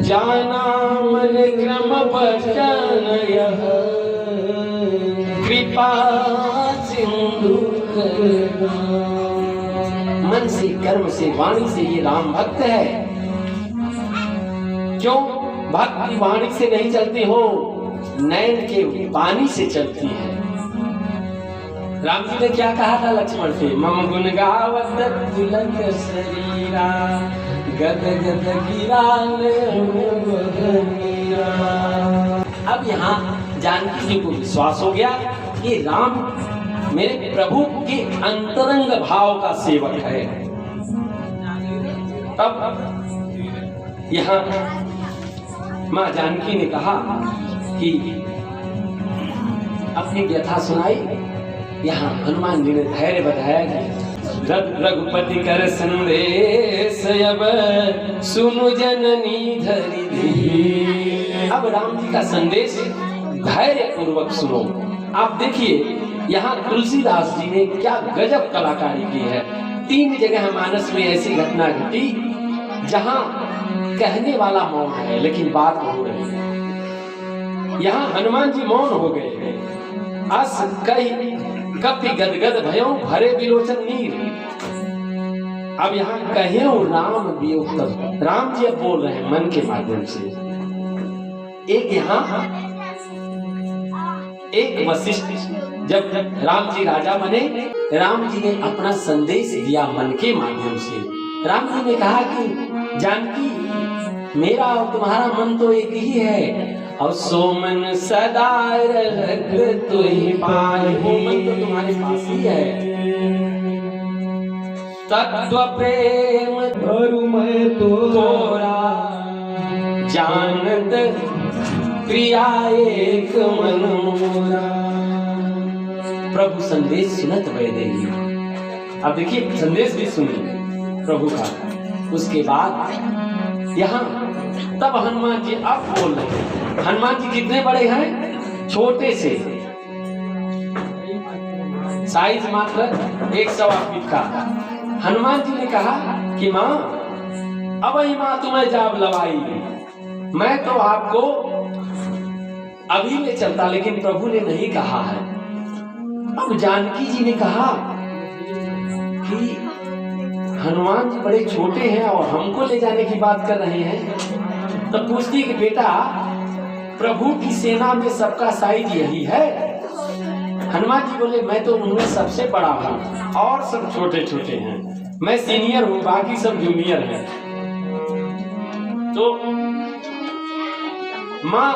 जाना मन क्रम बचन यह कृपा सिंधु करना। मन से, कर्म से, वाणी से ये राम भक्त है। क्यों? भक्ति वाणी से नहीं चलती हो, नैन के पानी से चलती है। राम जी ने क्या कहा था लक्ष्मण से? मम गुण गावत तिलक शरीरा गद गद गिरा। अब यहाँ जानकी जी को विश्वास हो गया कि राम मेरे प्रभु के अंतरंग भाव का सेवक है। तब यहाँ माँ जानकी ने कहा कि अपनी व्यथा सुनाई। यहाँ हनुमान जी ने धैर्य बताया कि रघुपति कर संदेश अब सुनु जननी धरि धीर। अब राम जी का संदेश धैर्य पूर्वक सुनो। आप देखिए यहाँ तुलसीदास जी ने क्या गजब कलाकारी की है। 3 जगह मानस में ऐसी घटना घटी जहाँ कहने वाला मौन है लेकिन बात हो रही है। यहाँ हनुमान जी मौन हो गए। अस कई कपि गदगद भयो भरे विलोचन नीर। अब यहाँ कहे राम वियोग। राम जी अब बोल रहे हैं मन के माध्यम से। एक यहाँ एक वशिष्ठ, जब राम जी राजा बने, राम जी ने अपना संदेश दिया मन के माध्यम से। राम जी ने कहा कि जानकी मेरा और तुम्हारा मन तो एक ही है, और सो मन सदा रख तु ही पाहि। वो मन तो तुम्हारे पास ही है। तत्व प्रेम धरु मैं तोरा जानत प्रिया एक मन मोरा। प्रभु संदेश सुनत वैदेही। अब देखिए संदेश भी सुनिए प्रभु का। उसके बाद यहाँ तब हनुमान जी अब बोल रहे हैं। हनुमान जी कितने बड़े हैं? छोटे से, साइज मात्र 1.25 फीट का। हनुमान जी ने कहा कि माँ अब ही माँ तुम्हें जाब लवाई, मैं तो आपको अभी ले चलता, लेकिन प्रभु ने नहीं कहा है। अब जानकी जी ने कहा कि हनुमान जी बड़े छोटे हैं और हमको ले जाने की बात कर रहे हैं। तो पूछती कि बेटा प्रभु की सेना में सबका साइज यही है? हनुमान जी बोले मैं तो उनमें सबसे बड़ा हूँ और सब छोटे छोटे हैं, मैं सीनियर हूँ, बाकी सब जूनियर हैं। तो माँ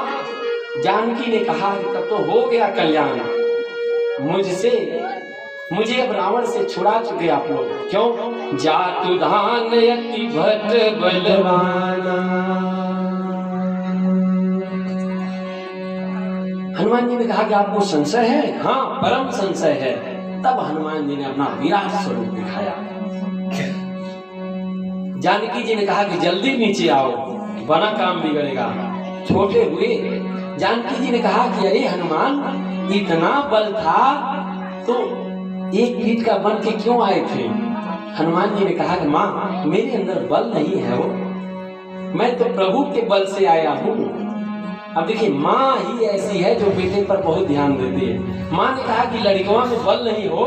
जानकी ने कहा तब तो हो गया कल्याण, मुझे अब रावण से छुड़ा चुके आप लोग। क्यों? जातु धान यति भट बलवाना। हनुमान जी ने कहा कि आपको संशय है? हाँ परम संशय है। तब हनुमान जी ने अपना विराट स्वरूप दिखाया। जानकी जी ने कहा कि जल्दी नीचे आओ, बड़ा काम बिगड़ेगा। छोटे हुए जानकी जी ने कहा कि अरे हनुमान इतना बल था तो 1 फीट का बन के क्यों आए थे? हनुमान जी ने कहा कि माँ मेरे अंदर बल नहीं है, वो मैं तो प्रभु के बल से आया हूँ। अब देखिए माँ ही ऐसी है जो बेटे पर बहुत ध्यान देती है। माँ ने कहा कि लड़कियों में बल नहीं हो,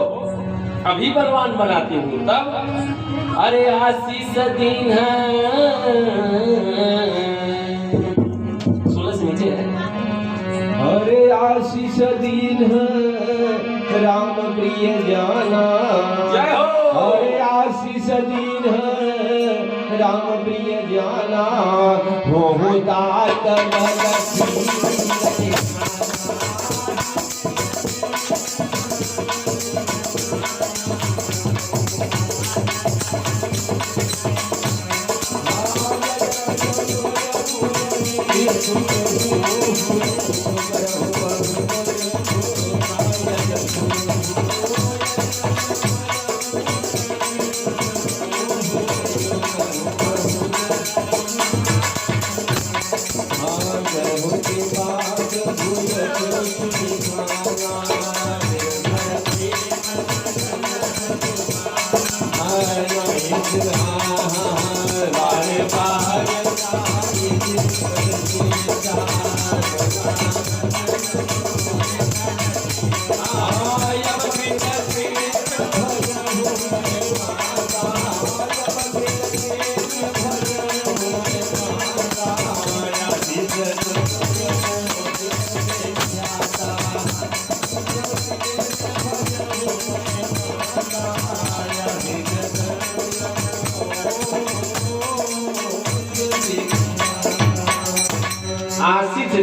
अभी बलवान बनाती हूँ। तब अरे आशीष दीन है, 16 से नीचे है। अरे आशीष दीन है राम प्रिय जाना। जय हो। अरे आशीष दीन है राम प्रिय जाना। हो तात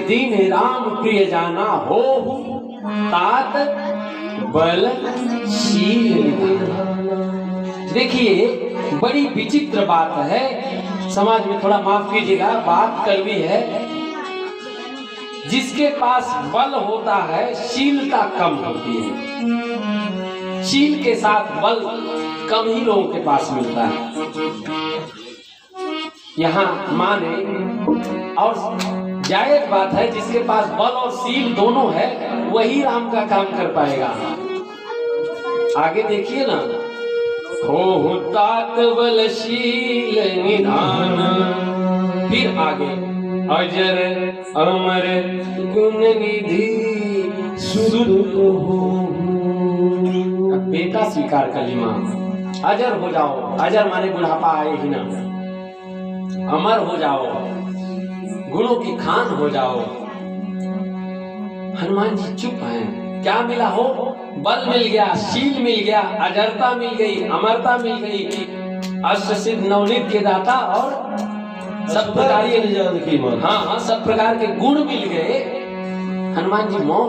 दीन राम प्रिय जाना हो तात बलशील। देखिए बड़ी विचित्र बात है, समाज में थोड़ा माफ कीजिएगा, बात कड़वी है। जिसके पास बल होता है शीलता कम होती है। शील के साथ बल कम ही लोगों के पास मिलता है। यहाँ माने और जायज बात है, जिसके पास बल और शील दोनों है वही राम का काम कर पाएगा। आगे देखिए ना, हो तात बलशील निधान, फिर आगे अजर अमर गुण निधि सुत हो। बेटा स्वीकार कर ली मां, अजर हो जाओ। अजर माने बुढ़ापा आए ही ना, अमर हो जाओ, गुणों की खान हो जाओ। हनुमान जी चुप हैं। क्या मिला हो? बल मिल गया, शील मिल गया, अजरता मिल गई, अमरता मिल गई, अष्ट सिद्ध नवनीत के दाता और सब प्रकार की हाँ सब प्रकार के गुण मिल गए। हनुमान जी मौन।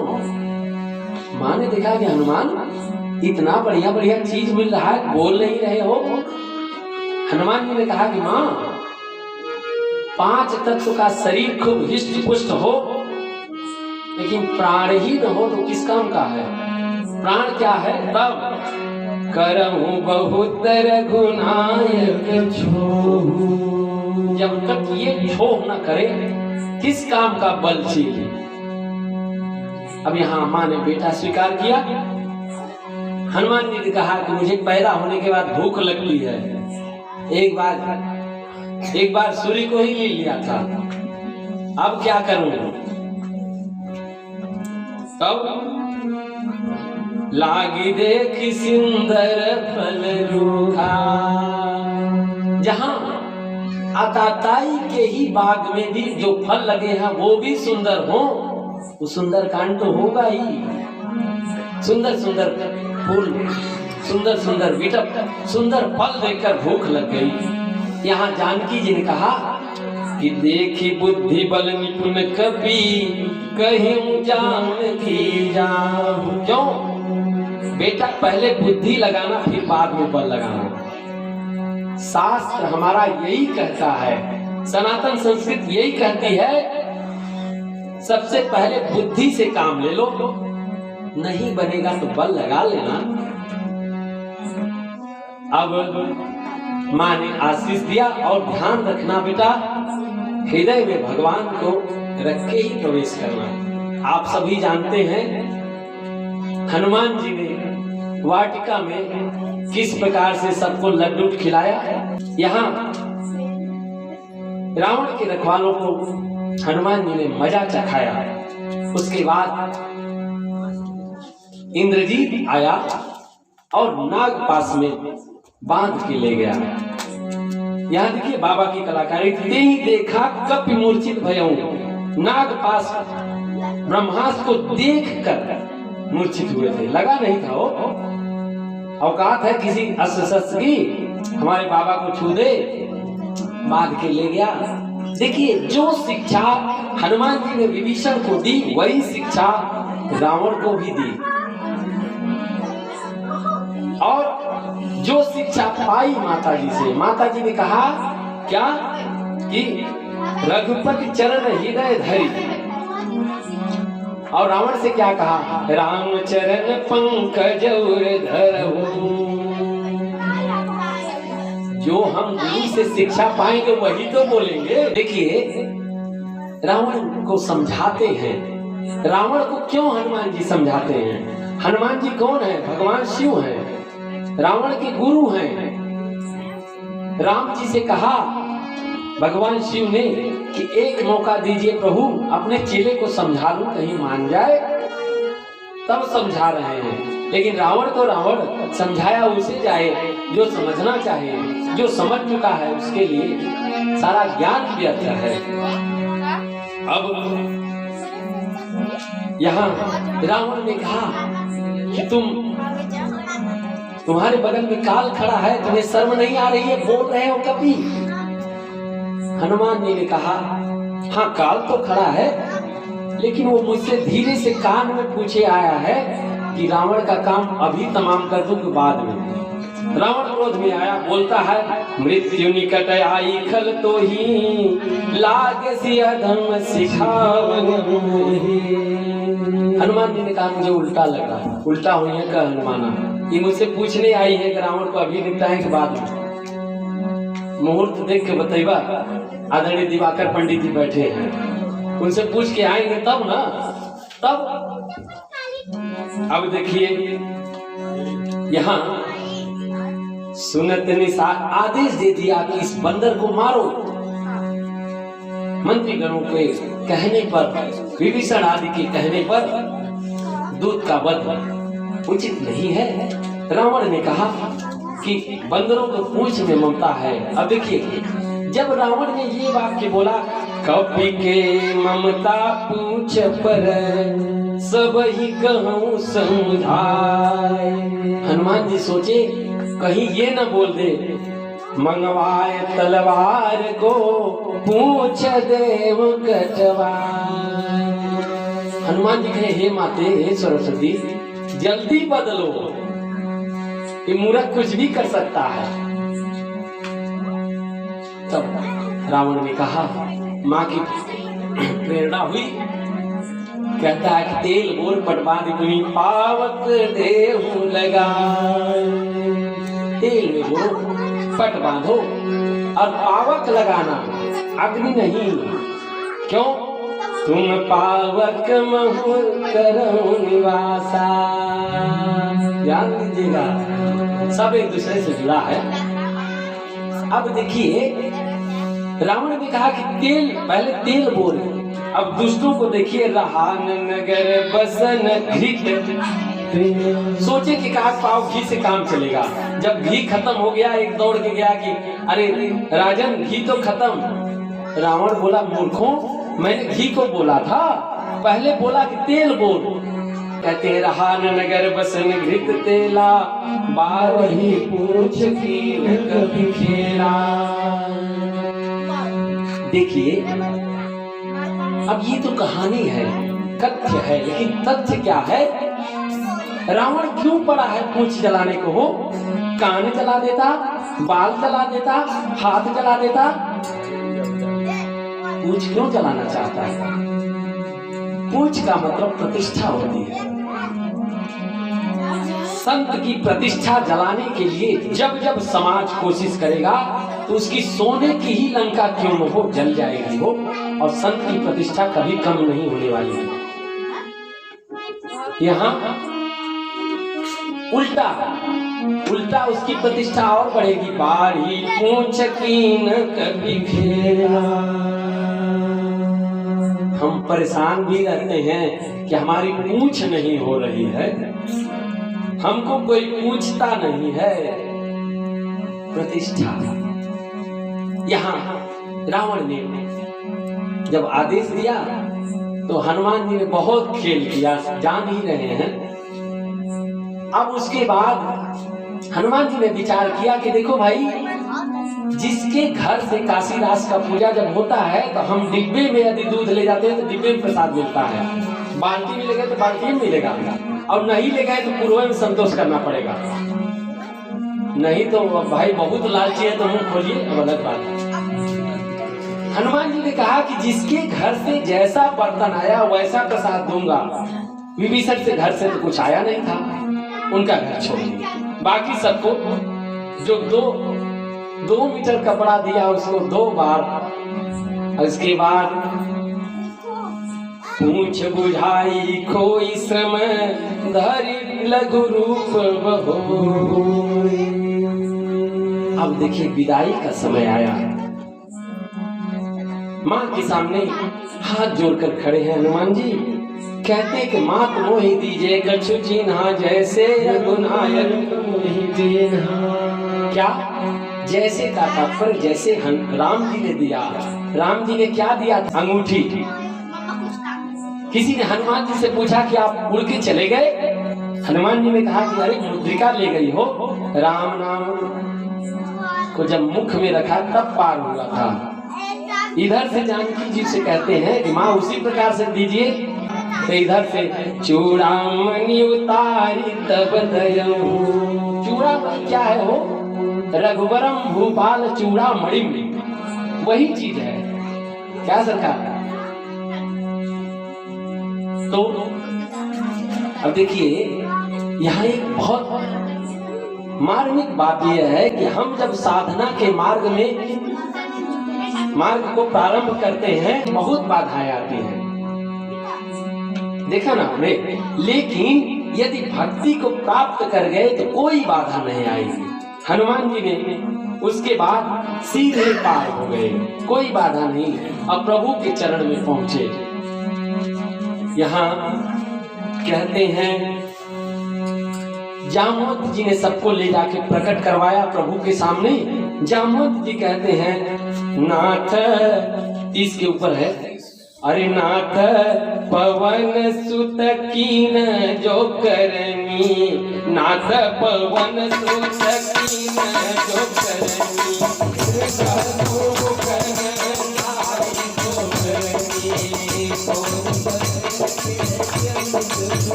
माँ ने देखा कि हनुमान इतना बढ़िया बढ़िया चीज मिल रहा है, बोल नहीं रहे हो। हनुमान जी ने कहा कि माँ, 5 तत्व का शरीर खूब हिष्ट पुष्ट हो, लेकिन प्राण ही न हो तो किस काम का है? प्राण क्या है? तब करहु बहुत रघुनायक छोहु। जब तक ये छोह न करे किस काम का बल शील। अब यहाँ माँ ने बेटा स्वीकार किया। हनुमान जी ने कहा कि मुझे पैदा होने के बाद भूख लगती है। एक बार सूर्य को ही ले लिया था, अब क्या करूं? तब लागी देख सुंदर फल रूखा। जहां आताताई के ही बाग में भी जो फल लगे हैं वो भी सुंदर हो, वो सुंदर कांड तो होगा ही। सुंदर सुंदर फूल, सुंदर सुंदर विटप, सुंदर फल देखकर भूख लग गई। यहाँ जानकी जी ने कहा कि देखी बुद्धि बल निपुण कपि, कहीं जान की जाऊं। क्यों बेटा? पहले बुद्धि लगाना फिर बाद में बल लगाना। शास्त्र हमारा यही कहता है, सनातन संस्कृति यही कहती है, सबसे पहले बुद्धि से काम ले लो, नहीं बनेगा तो बल लगा लेना। अब माँ ने आशीष दिया और ध्यान रखना बेटा, हृदय में भगवान को रख के ही प्रवेश करना। आप सभी जानते हैं हनुमान जी ने वाटिका में किस प्रकार से सबको लड्डू खिलाया। यहाँ रावण के रखवालों को हनुमान जी ने मजा चखाया। उसके बाद इंद्रजीत आया और नाग पास में बांध के ले गया। यहाँ देखिए बाबा की कलाकारी। ते ही देखा कपि मूर्छित भयऊ। नाग पास ब्रह्मास्त्र को देख कर मूर्छित हुए थे, लगा नहीं था वो। औकात है किसी अस्त्र शस्त्र की, हमारे बाबा को छू दे, बांध के ले गया। देखिए जो शिक्षा हनुमान जी ने विभीषण को दी, वही शिक्षा रावण को भी दी। और जो शिक्षा पाई माता जी से, माता जी ने कहा क्या कि रघुपति चरण हृदय धरि। और रावण से क्या कहा? राम चरण पंकज धरहु। जो हम गुरु से शिक्षा पाएंगे वही तो बोलेंगे। देखिए रावण को समझाते हैं। रावण को क्यों हनुमान जी समझाते हैं? हनुमान जी कौन है? भगवान शिव हैं, रावण के गुरु हैं। राम जी से कहा भगवान शिव ने कि एक मौका दीजिए प्रभु, अपने चेले को समझा लूं, कहीं मान जाए, तब समझा रहे हैं। लेकिन रावण को रावण समझाया उसे जाए जो समझना चाहिए, जो समझ चुका है उसके लिए सारा ज्ञान व्यर्थ है। अब यहाँ रावण ने कहा कि तुम्हारे बगल में काल खड़ा है, तुम्हें शर्म नहीं आ रही है, बोल रहे हो कभी? हनुमान जी ने कहा हाँ काल तो खड़ा है, लेकिन वो मुझसे धीरे से कान में पूछे आया है कि रावण का काम अभी तमाम कर दूं कि बाद में। रावण क्रोध में आया, बोलता है मृत्यु निकट आई खल तो ही लागे सिया धर्म सिखावन। हनुमान जी ने कहा मुझे उल्टा लगा, उल्टा हुई है का हनुमाना, ये मुझसे पूछने आई है कि रावण को अभी निपटाएं के बाद में। मुहूर्त देख के बतैबा आदरणीय दिवाकर पंडित जी बैठे हैं, उनसे पूछ के आएंगे तब ना, तब। अब देखिए यहाँ सुनत निसार आदेश दे दिया कि इस बंदर को मारो। मंत्रीगणों के कहने पर, विभीषण आदि के कहने पर दूत का वध उचित नहीं है। रावण ने कहा कि बंदरों को पूंछ में ममता है। अब देखिए जब रावण ने ये वाक्य बोला, कपि के ममता पूंछ पर सब ही कहूं समझाए। हनुमान जी सोचे कहीं ये न बोल दे मंगवाए तलवार को पूछ देव कटवाए। हनुमान जी कहे हे माते, हे सरस्वती जल्दी बदलो, ये मूर्ख कुछ भी कर सकता है। तब रावण ने कहा, माँ की प्रेरणा हुई, कहता है कि तेल बोल पटवा दी पावक देहु लगा। तेल में बोलो पट बांधो और पावक लगाना, अग्नि नहीं। क्यों? तुम पावक महुर करो निवासा। ध्यान दीजिएगा, सब एक दूसरे से जुड़ा है। अब देखिए रावण ने कहा कि तेल, पहले तेल बोल। अब दुष्टों को देखिए, रहान नगर बसन घृत। सोचे कि कहा पाव घी से काम चलेगा। जब घी खत्म हो गया, एक दौड़ के गया कि अरे राजन घी तो खत्म। रावण बोला मूर्खों, मैंने घी को बोला था, पहले बोला कि तेल बोल। कहते रहान नगर बसन घृत तेला, बारही पूछ की कभी खेला। देखिए अब ये तो कहानी है, कथ्य है, लेकिन तथ्य क्या है? रावण क्यों पड़ा है पूंछ जलाने को? हो कान जला देता, बाल जला देता, हाथ जला देता, पूंछ क्यों जलाना चाहता है? पूंछ का मतलब प्रतिष्ठा होती है। संत की प्रतिष्ठा जलाने के लिए जब जब समाज कोशिश करेगा तो उसकी सोने की ही लंका क्यों न हो जल जाएगी हो, और संत की प्रतिष्ठा कभी कम नहीं होने वाली है। यहाँ उल्टा उल्टा उसकी प्रतिष्ठा और बढ़ेगी। बारी पूंछ कीन कभी घेरा। हम परेशान भी रहते हैं कि हमारी पूंछ नहीं हो रही है, हमको कोई पूछता नहीं है। प्रतिष्ठा। यहाँ रावण ने जब आदेश दिया तो हनुमान जी ने बहुत खेल किया, जान ही रहे हैं। अब उसके बाद हनुमान जी ने विचार किया कि देखो भाई, जिसके घर से काशीदास का पूजा जब होता है तो हम डिब्बे में यदि दूध ले जाते हैं तो डिब्बे में प्रसाद मिलता है, बाल्टी में ले गए तो बाल्टी में मिलेगा, और नहीं ले गए तो पूर्व में संतोष करना पड़ेगा। नहीं तो भाई बहुत लालची है तो मुंह खोलिए, अब अलग बात है। हनुमान जी ने कहा कि जिसके घर से जैसा बर्तन आया वैसा प्रसाद दूंगा। विभीषण से घर से तो कुछ आया नहीं था, उनका घर छोड़ दिया। बाकी सबको जो दो मीटर कपड़ा दिया उसको 2 बार, उसके बाद पूंछ बुझाई कोई श्रम धरि लघु रूप बहोई। अब देखिए विदाई का समय आया, माँ के सामने हाथ जोड़कर खड़े हैं हनुमान जी। कहते कि मात मोहि दीजिए कछु चिन्हा, जैसे रघुनायक मोहि दीन्हा। क्या? जैसे का तात्पर्य जैसे राम जी ने दिया। राम जी ने क्या दिया? अंगूठी। किसी ने हनुमान जी से पूछा कि आप उड़ के चले गए? हनुमान जी ने कहा कि अरे मुद्रिका ले गई हो। राम नाम को जब मुख में रखा तब पार हुआ था। इधर से जानकी जी से कहते हैं कि माँ उसी प्रकार से दीजिए। तो इधर से चूड़ामणि उतारी तब दयऊ। चूड़ामणि क्या है वो? रघुवरम भूपाल चूड़ामणि, वही चीज है क्या सरकार? तो अब देखिए यहाँ एक बहुत मार्मिक बात यह है कि हम जब साधना के मार्ग को प्रारंभ करते हैं बहुत बाधाएं आती हैं, देखा ना हमने। लेकिन यदि भक्ति को प्राप्त कर गए तो कोई बाधा नहीं आएगी। हनुमान जी ने उसके बाद सीधे पार हो गए, कोई बाधा नहीं। अब प्रभु के चरण में पहुंचे। यहाँ कहते हैं जामवंत जी ने सबको ले जाके प्रकट करवाया प्रभु के सामने। जामवंत जी कहते हैं नाथ, इसके ऊपर है, अरे नाथ पवन सुत कीन जो करनी, नाथ पवन सुत कीन जो करनी,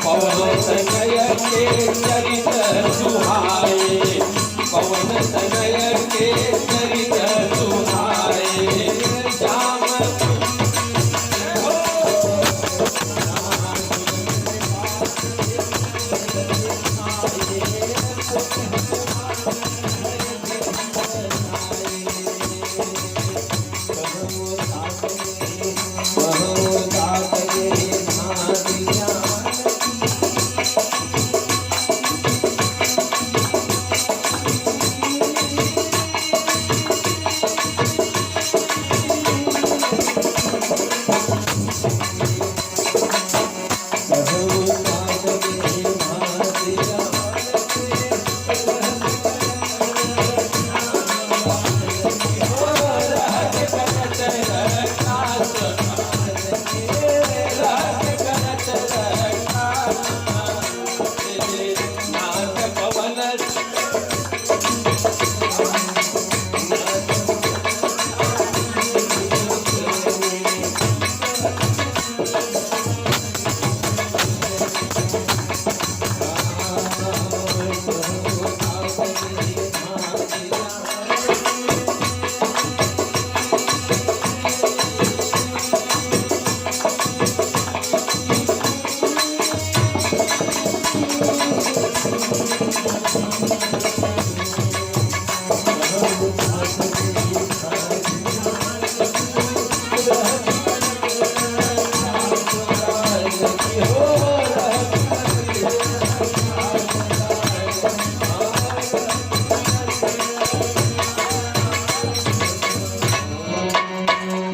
पवन तनय के चरित सुहाए, पवन तनय के चरित सुहाए,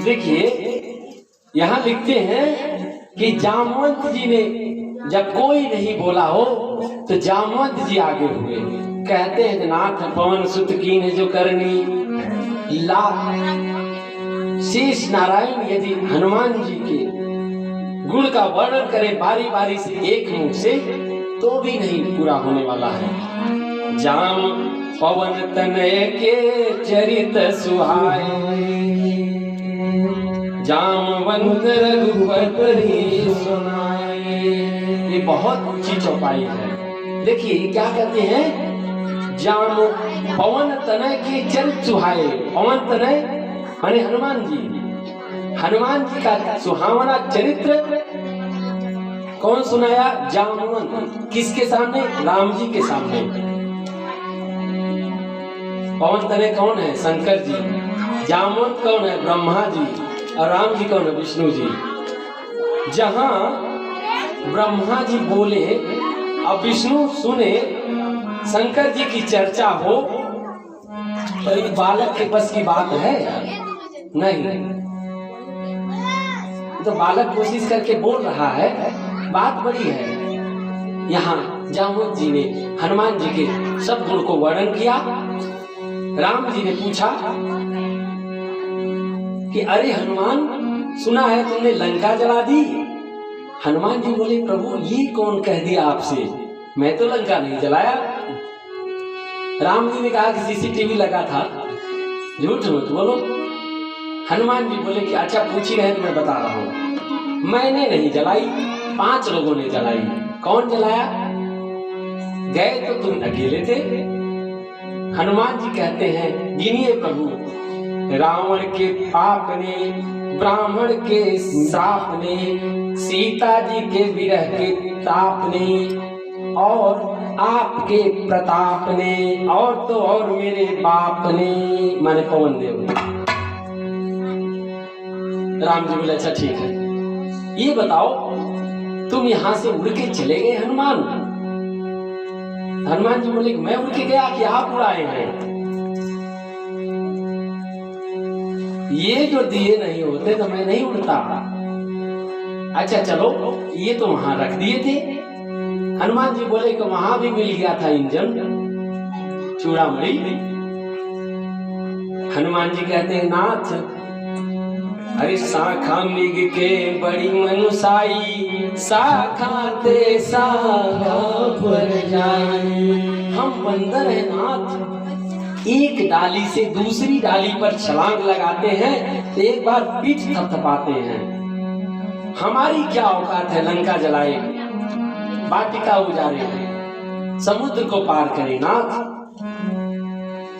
देखिए यहाँ लिखते हैं कि जामवंत जी ने जब कोई नहीं बोला हो तो जामवंत जी आगे हुए। कहते हैं नाथ पवन सुत कीन जो करनी ला। शेष नारायण यदि हनुमान जी के गुण का वर्णन करे बारी बारी से एक मुख से तो भी नहीं पूरा होने वाला है। जाम पवन तनय के चरित सुहाए, जामवंत रघुपति सुनाए। ये बहुत ऊंची चौपाई है। देखिए क्या कहते हैं, जाम पवन तनय के चरित सुहाए। पवन तनय माने हनुमान जी। हनुमान जी का सुहावना चरित्र कौन सुनाया? जामवंत। किसके सामने? राम जी के सामने। पवन तनय कौन है? शंकर जी। जामवंत कौन है? ब्रह्मा जी। और राम जी कौन है? विष्णु जी। जहां ब्रह्मा जी बोले और विष्णु सुने, शंकर जी की चर्चा हो, तो एक बालक के बस की बात है नहीं। तो बालक कोशिश करके बोल रहा है, बात बड़ी है। यहाँ जामवंत जी ने हनुमान जी के सब गुण को वर्णन किया। राम जी ने पूछा कि अरे हनुमान, सुना है तुमने लंका जला दी। हनुमान जी बोले, प्रभु ये कौन कह दिया आपसे, मैं तो लंका नहीं जलाया। राम जी ने कहा कि सीसीटीवी लगा था, झूठ मत बोलो। हनुमान जी बोले कि अच्छा पूछ ही रहे तो मैं बता रहा हूं, मैंने नहीं जलाई, 5 लोगों ने जलाई। कौन जलाया? गए तो तुम अकेले थे। हनुमान जी कहते हैं, गिनिए प्रभु, रावण के पाप ने, ब्राह्मण के श्राप ने, सीता जी के विरह के ताप ने, और आपके प्रताप ने, और तो और मेरे बाप ने, माने पवन देव। राम जी बोले अच्छा ठीक है, ये बताओ तुम यहां से उड़ के चले गए हनुमान? हनुमान जी बोले मैं उड़ के गया कि आप उड़ाए हैं? ये जो दिए नहीं होते तो मैं नहीं उड़ता। अच्छा चलो, ये तो वहां रख दिए थे। हनुमान जी बोले कि वहां भी मिल गया था इंजन, चूड़ामणि। हनुमान जी कहते हैं, नाथ अरे शाखा मृग के बड़ी मनुसाई, शाखा ते शाखा पर जाई। हम बंदर हैं नाथ, एक डाली से दूसरी डाली पर छलांग लगाते हैं तो एक बार पीठ थपथपाते हैं। हमारी क्या औकात है लंका जलाए, वाटिका उजारे, समुद्र को पार करे नाथ।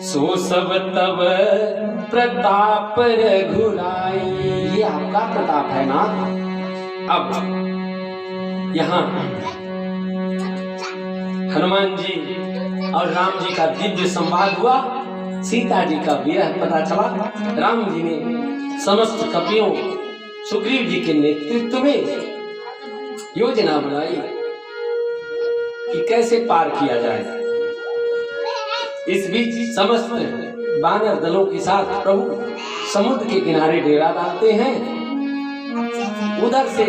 सो सब तब प्रताप रघुराई, ये आपका प्रताप है ना। अब यहाँ हनुमान जी और राम जी का दिव्य संवाद हुआ, सीता जी का विरह पता चला। राम जी ने समस्त कपियों सुग्रीव जी के नेतृत्व में योजना बनाई कि कैसे पार किया जाए। इस बीच समस्त वानर दलों के साथ प्रभु समुद्र के किनारे डेरा डालते हैं। उधर से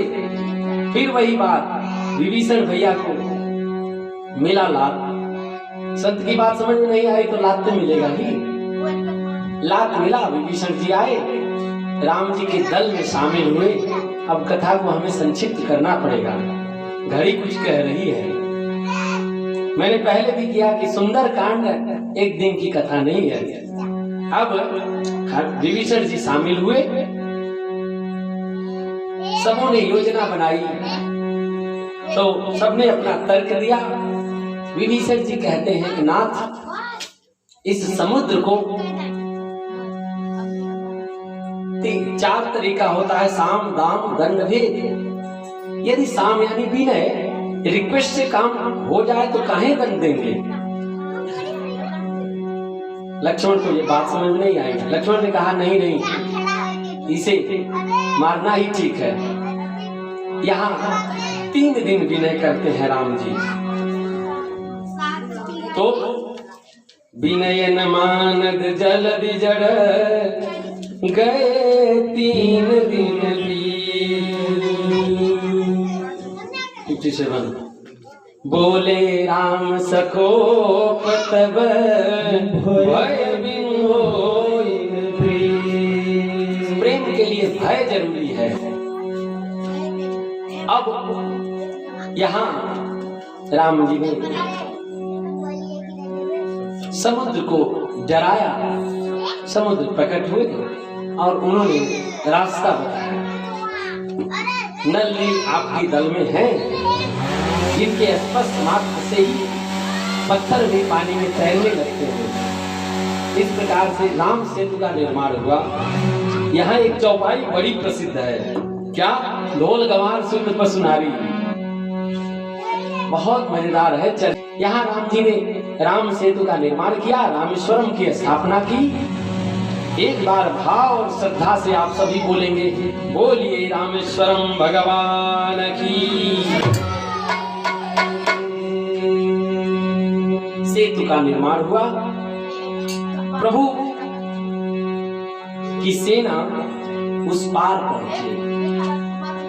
फिर वही बात, विभीषण भैया को मिला लात। संत की बात समझ में नहीं आई तो लात तो मिलेगा ही। लात मिला, विभीषण जी आए, राम जी के दल में शामिल हुए। अब कथा को हमें संक्षिप्त करना पड़ेगा, घड़ी कुछ कह रही है। मैंने पहले भी किया कि सुंदर कांड एक दिन की कथा नहीं है। अब विभीषण जी शामिल हुए, सबों ने योजना बनाई तो सबने अपना तर्क दिया। विभीषण जी कहते हैं कि नाथ, इस समुद्र को 4 तरीका होता है, साम दाम दंड भेद। यदि साम यानी विनय, रिक्वेस्ट से काम हो जाए तो काहे दंड देंगे। लक्ष्मण को ये बात समझ नहीं आई। लक्ष्मण ने कहा नहीं नहीं, इसे मारना ही ठीक है। यहाँ 3 दिन विनय करते हैं राम जी। तो विनय न मानद जलदि जड़, गए 3 दिन बीत। 57 बोले राम सखो तब भय बिन होइं प्रीत। प्रेम के लिए भय जरूरी है। अब यहाँ राम जी ने समुद्र को डराया। समुद्र प्रकट हुए और उन्होंने रास्ता बताया। नल्ली आपकी दल में है, जिनके स्पर्श मात्र से ही पत्थर भी पानी में तैरने लगते हैं। इस प्रकार से राम सेतु का निर्माण हुआ। यहाँ एक चौपाई बड़ी प्रसिद्ध है, क्या? ढोल गवार सुंदर पसुनारी, बहुत मजेदार है। चल, यहाँ राम जी ने राम सेतु का निर्माण किया, रामेश्वरम की स्थापना की। एक बार भाव और श्रद्धा से आप सभी बोलेंगे, बोलिए रामेश्वरम भगवान की। सेतु का निर्माण हुआ। प्रभु की सेना उस पार पहुंची।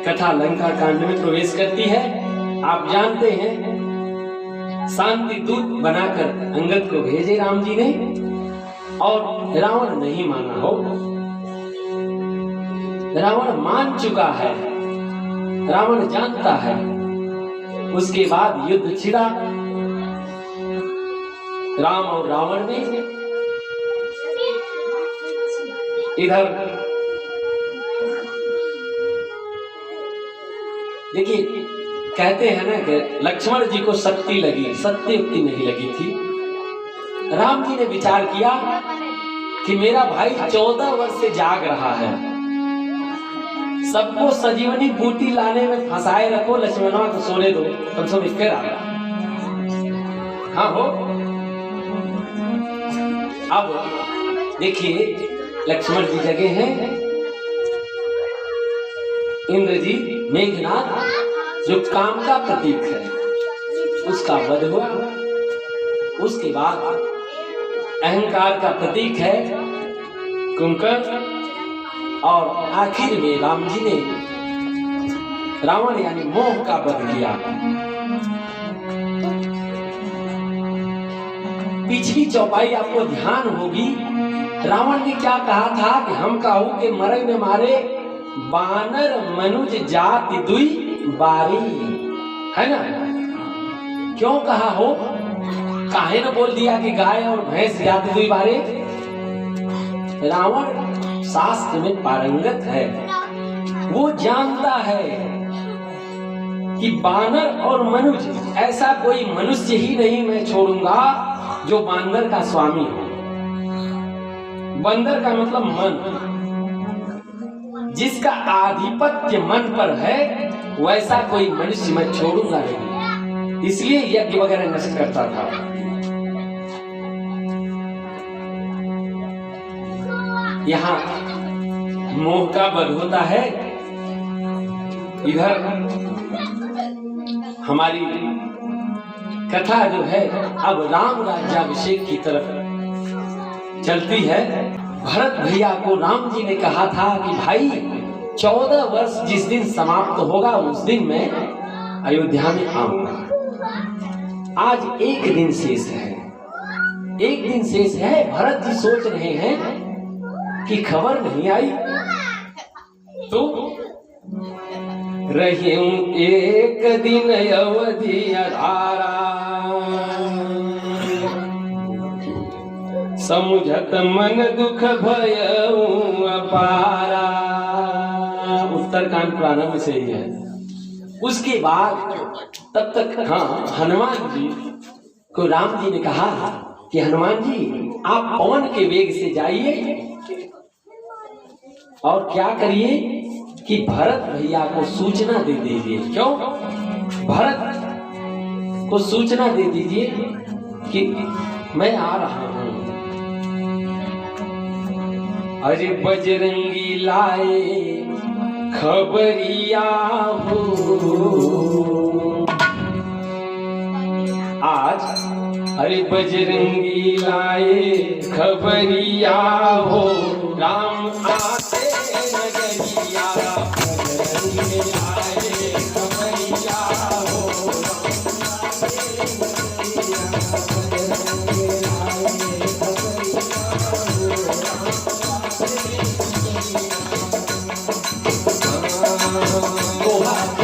कथा लंका कांड में प्रवेश करती है। आप जानते हैं शांति दूत बनाकर अंगद को भेजे राम जी ने, और रावण नहीं माना हो। रावण मान चुका है, रावण जानता है। उसके बाद युद्ध छिड़ा राम और रावण में। इधर देखिए, कहते हैं ना कि लक्ष्मण जी को शक्ति लगी, सत्य युक्ति नहीं लगी थी। राम जी ने विचार किया कि मेरा भाई 14 वर्ष से जाग रहा है, सबको संजीवनी बूटी लाने में फंसाए रखो, लक्ष्मणवा को सोने दो, कम से कम फिर आ रहा। हाँ हो। अब देखिए, लक्ष्मण जी जगह हैं, इंद्र जी मेघनाथ जो काम का प्रतीक है उसका वध हुआ। उसके बाद अहंकार का प्रतीक है कुंभकर्ण, और आखिर में राम जी ने रावण यानी मोह का वध किया। पिछली चौपाई आपको ध्यान होगी, रावण ने क्या कहा था कि हम कहूं के मरे में मारे बानर मनुज जाति दुई बारी, है ना? क्यों कहा हो? काहे न बोल दिया कि गाय और भैंस जाति दुई बारे? रावण शास्त्र में पारंगत है, वो जानता है कि बानर और मनुज, ऐसा कोई मनुष्य ही नहीं मैं छोड़ूंगा जो बांदर का स्वामी हो। बंदर का मतलब मन, जिसका आधिपत्य मन पर है, वैसा कोई मनुष्य मैं छोड़ूंगा नहीं। इसलिए यज्ञ वगैरह नष्ट करता था। यहाँ मोह का वध होता है। इधर हमारी कथा जो है अब राम राज्याभिषेक की तरफ चलती है। भरत भैया को राम जी ने कहा था कि भाई 14 वर्ष जिस दिन समाप्त होगा उस दिन मैं अयोध्या में आऊंगा। आज एक दिन शेष है, एक दिन शेष है। भरत जी सोच रहे हैं कि खबर नहीं आई तो रहूं एक दिन अवधि अधारा, समुझत मन दुख भयऊ अपारा। उत्तरकांड प्रारंभ से ही है। उसके बाद तब तक हनुमान जी को राम जी ने कहा कि हनुमान जी आप पवन के वेग से जाइए और क्या करिए कि भरत भैया को सूचना दे दीजिए। क्यों? भरत को सूचना दे दीजिए कि मैं आ रहा हूं। अरे बजरंगी लाए खबरिया हो। आज अरे बजरंगी लाए खबरिया हो, राम आते नगरिया। बजरंगी लाए खबरिया हो,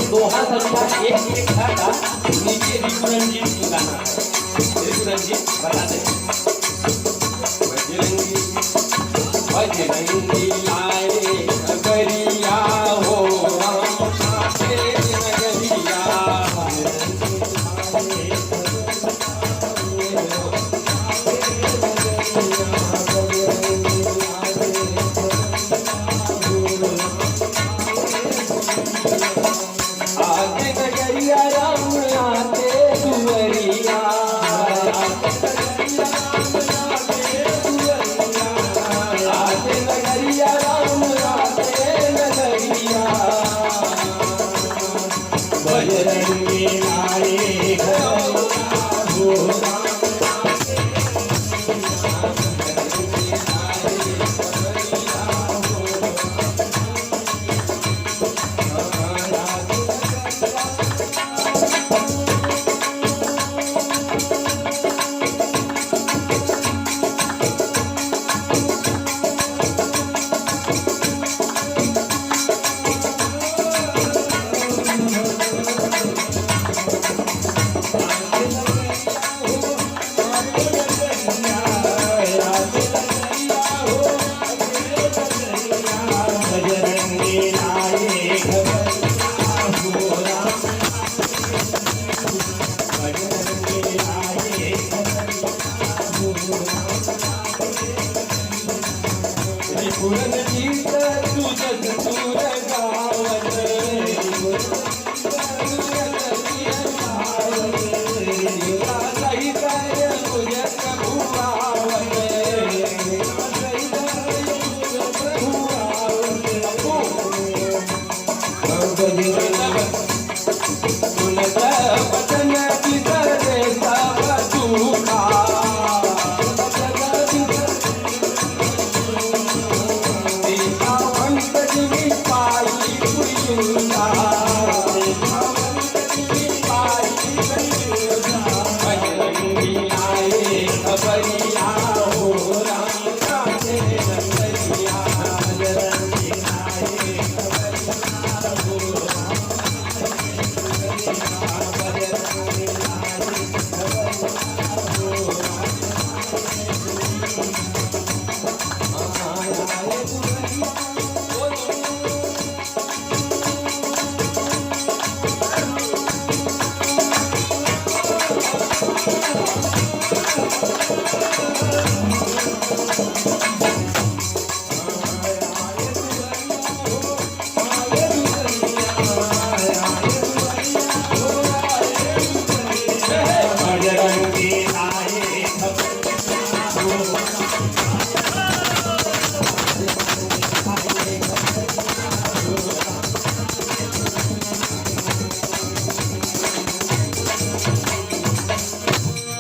दोहा सबका एक था, नीचे रंजीत गाना है। रंजीत बता दे। बजरंगी लाए खबरिया हो, राम आते नगरिया। आते नगरिया राम आते दुवरिया। आते नगरिया राम आते नगरिया। बजरंगी लाए खबरिया हो,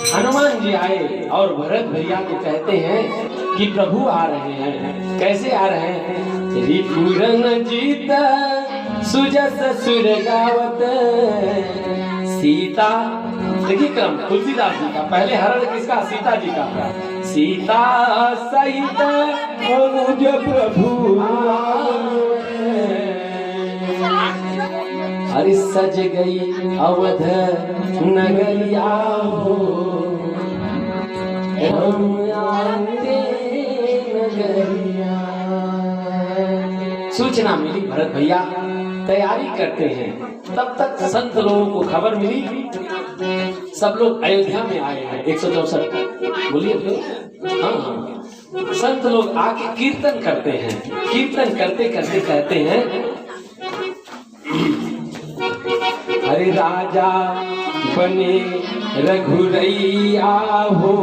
हनुमान जी आए और भरत भैया को कहते हैं कि प्रभु आ रहे हैं। कैसे आ रहे हैं? रिपुरन जीत सुजस सुर गावत सीता। देखिए क्रम तुलसीदास जी का, पहले हरण किसका? सीता जी का। सीता सहित अनुज प्रभु अरे सज गई अवध नगरिया हो, हम आते नगरिया। सूचना मिली, भरत भैया तैयारी करते हैं। तब तक संत लोगों को खबर मिली, सब लोग अयोध्या में आए हैं। 164 बोलिए तो। हाँ, संत लोग आके कीर्तन करते हैं। कीर्तन करते करते कहते हैं, हरे राजा बने रघुरैया हो।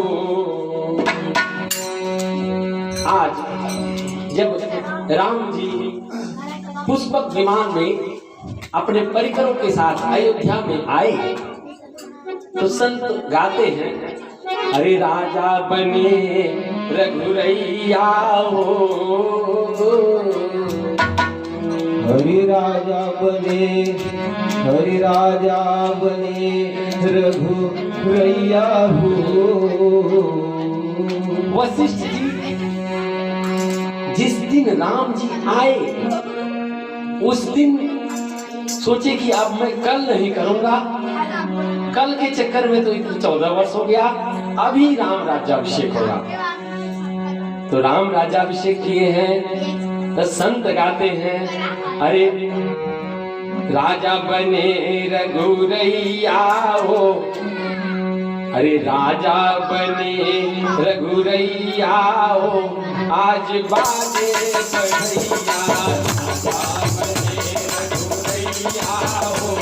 आज जब राम जी पुष्पक विमान में अपने परिकरों के साथ अयोध्या में आए तो संत गाते हैं, हरे राजा बने रघुरैया हो। हरि राजा बने रघुरैया हो। वशिष्ठ जी जिस दिन राम जी आए उस दिन सोचे कि अब मैं कल नहीं करूंगा, कल के चक्कर में तो 14 वर्ष हो गया, अभी राम राज्याभिषेक होगा। तो राम राज्याभिषेक किए हैं तो संत गाते हैं, अरे राजा बने रघुरैया हो। अरे राजा बने रघुरैया हो, आज बाजे बढ़ैया। राजा बने रघुरैया हो।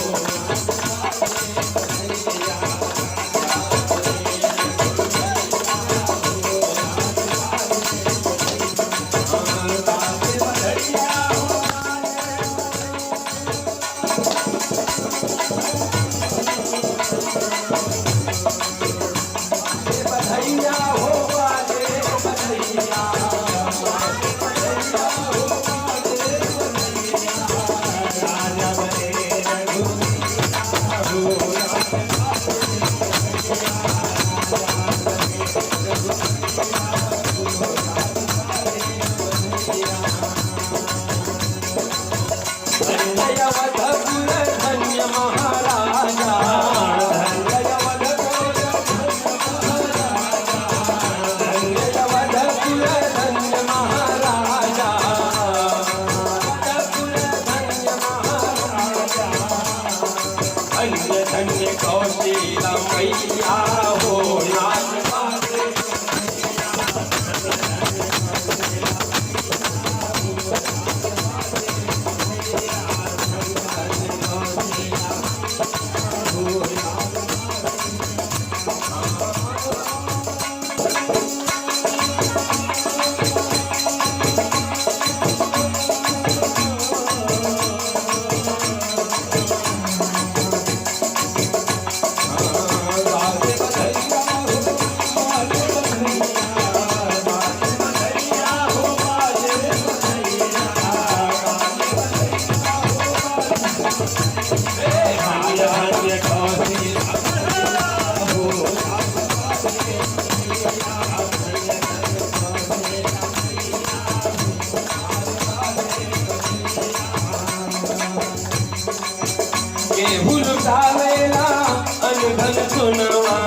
सुनवा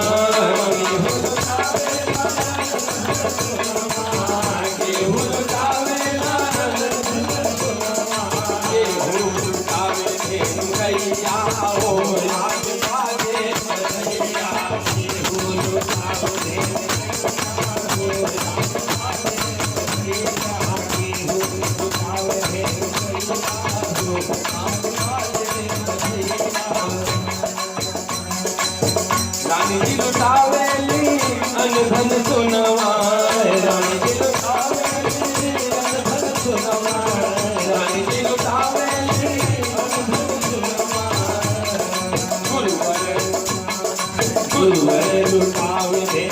रानी जी लुटावेली अनधन सुनवा रानी जी लुटावेली अनधन सुनवा रानी जी लुटावेली अनधन सुनवा गुरुवर लुटावे दे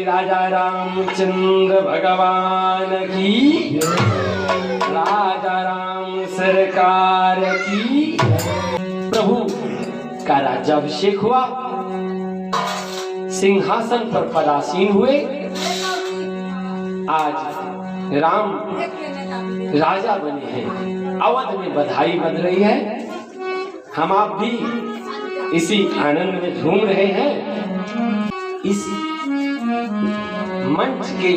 राजा रामचंद्र भगवान की, राजा राम सरकार की। प्रभु का राज्याभिषेक हुआ, सिंहासन पर पदासीन हुए। आज राम राजा बने हैं, अवध में बधाई बज रही है। हम आप भी इसी आनंद में झूम रहे हैं। इस मंच के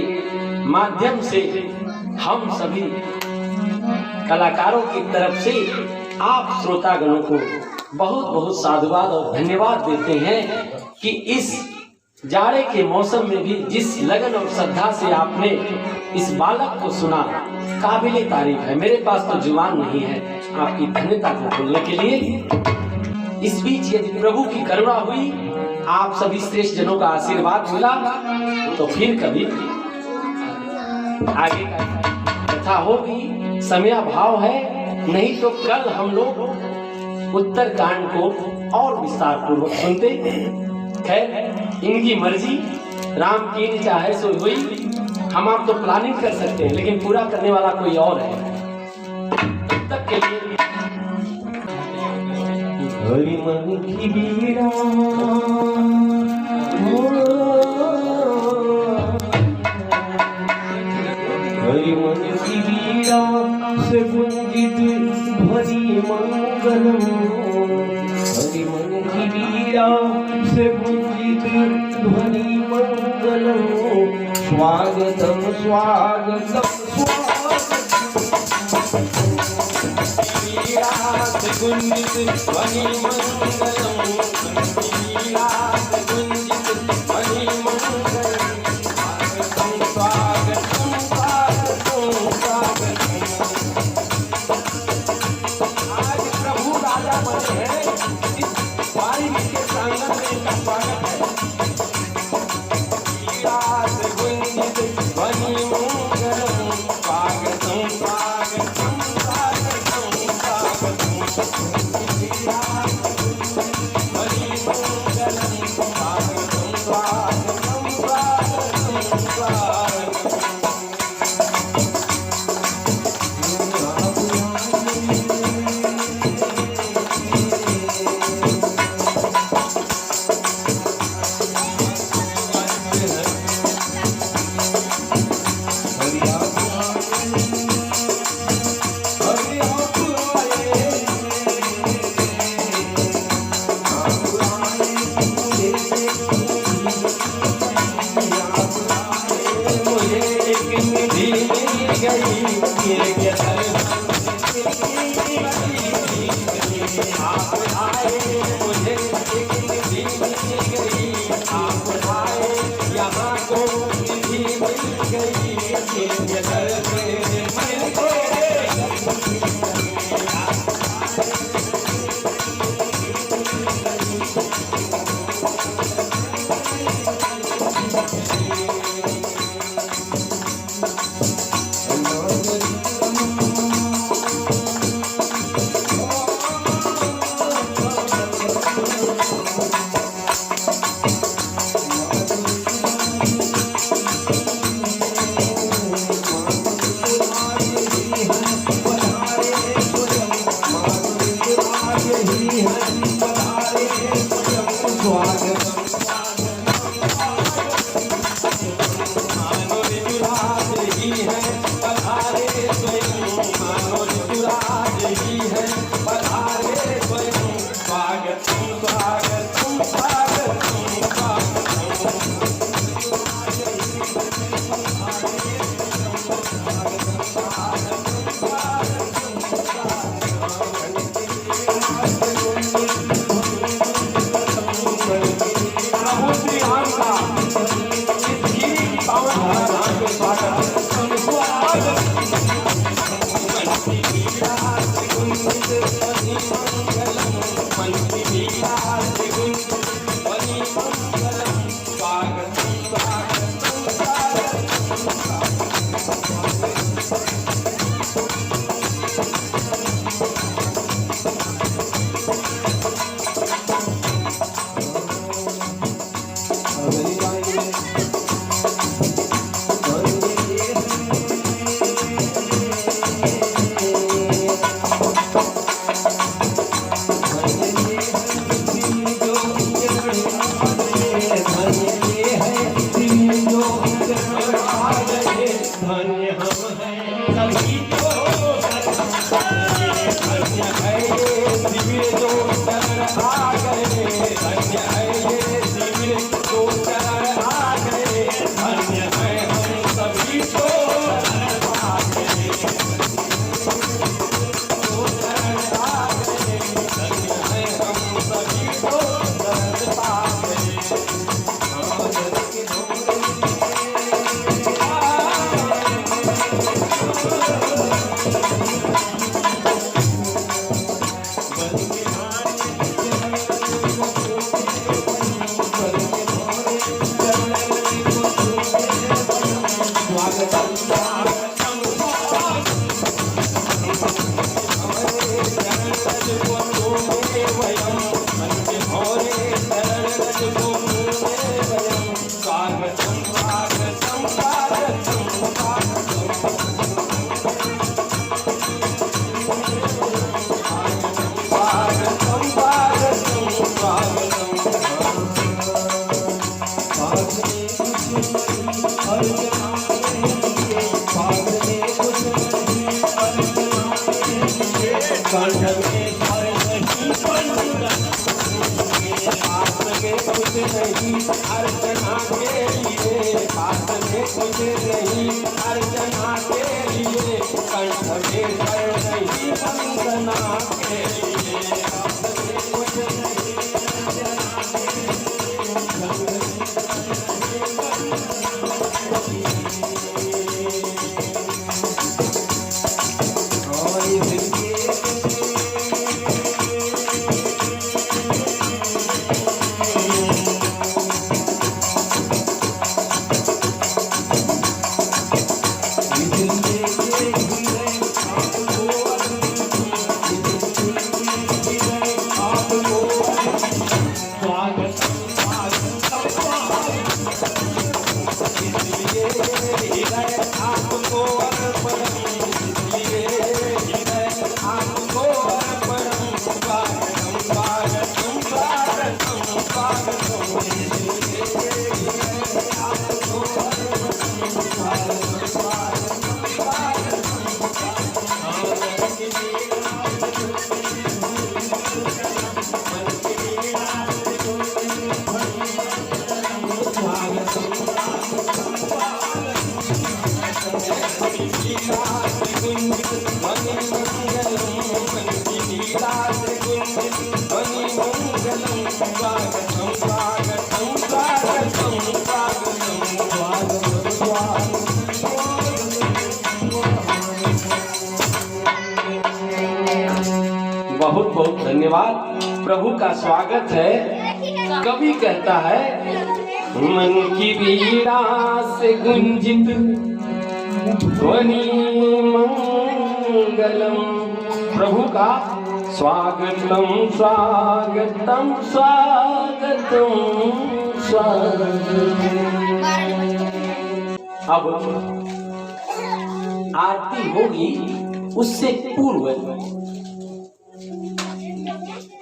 माध्यम से हम सभी कलाकारों की तरफ से आप श्रोतागणों को बहुत बहुत साधुवाद और धन्यवाद देते हैं कि इस जाड़े के मौसम में भी जिस लगन और श्रद्धा से आपने इस बालक को सुना, काबिले तारीफ है। मेरे पास तो जुबान नहीं है आपकी धन्यता को बोलने के लिए। इस बीच यदि प्रभु की करुणा हुई, आप सभी श्रेष्ठ जनों का आशीर्वाद मिला, तो फिर कभी आगे का कथा होगी। समय भाव है, नहीं तो कल हम लोग उत्तर कांड को और विस्तार पूर्वक सुनते। खैर, इनकी मर्जी, राम की चाहे सो हुई। हम आप तो प्लानिंग कर सकते हैं, लेकिन पूरा करने वाला कोई और है। तब तक के लिए हरि मन की बीड़ा हरि मन की बीड़ा से गुंजित ध्वनि मंगलम। हरि मन की बीड़ा से गुंजित ध्वनि मंगलम। स्वागतम स्वागतम गुंजित ध्वनि मंगलम। गुंजित ध्वनि मंगलम। स्वागतम स्वागतम स्वागतम। आज प्रभु राजा बने हैं, इस वारी के प्रांगण में इनका स्वागत है। गुंजित ध्वनि मंगलम। स्वागतम स्वागतम स्वागतम स्वागतम। के दर्शन आप आए मुझे एक निधि मिल गई, आप आए यहाँ को निधि मिल गई, इनके दर पे मिल गए। अर्चना के लिए पास में कुछ नहीं, अर्चना के लिए कंठ में कर नहीं, वंदना के लिए पास में कुछ नहीं, अर्चना के लिए मंगलम स्वागतम स्वागतम स्वागतम स्वागतम बहुत बहुत धन्यवाद। प्रभु का स्वागत है। कवि कहता है मन की वीणा से गुंजित ध्वनि मंगलम। प्रभु का स्वागतम स्वागतम स्वागतम स्वागतम। अब आरती होगी, उससे पूर्व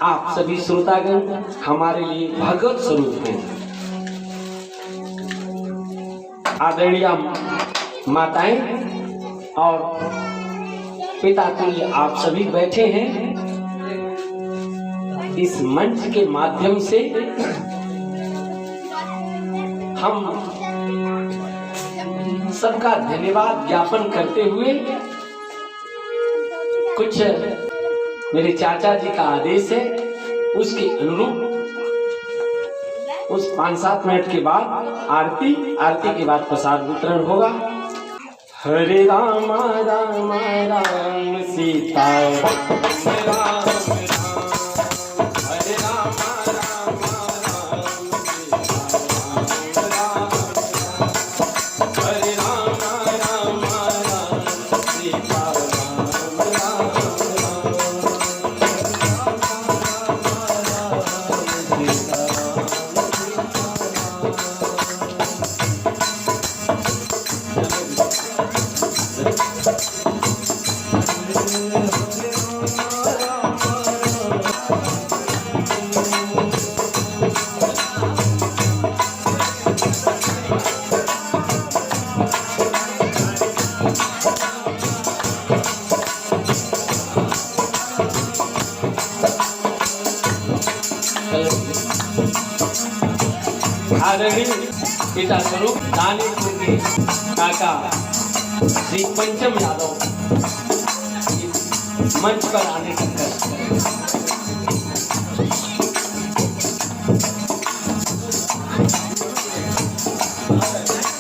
आप सभी श्रोतागण हमारे लिए भगवत स्वरूप हैं। आदरणीय माताएं और पिता तुल्य आप सभी बैठे हैं। इस मंच के माध्यम से हम सबका धन्यवाद ज्ञापन करते हुए कुछ मेरे चाचा जी का आदेश है, उसके अनुरूप उस 5-7 मिनट के बाद आरती के बाद प्रसाद वितरण होगा। हरे राम राम राम सीता राम राम, हरे राम राम राम सीता राम राम, हरे राम राम राम सीता राम राम। आदरणीय पिता स्वरूप दानीपुर के काका श्री पंचम यादव मंच पर आने का कष्ट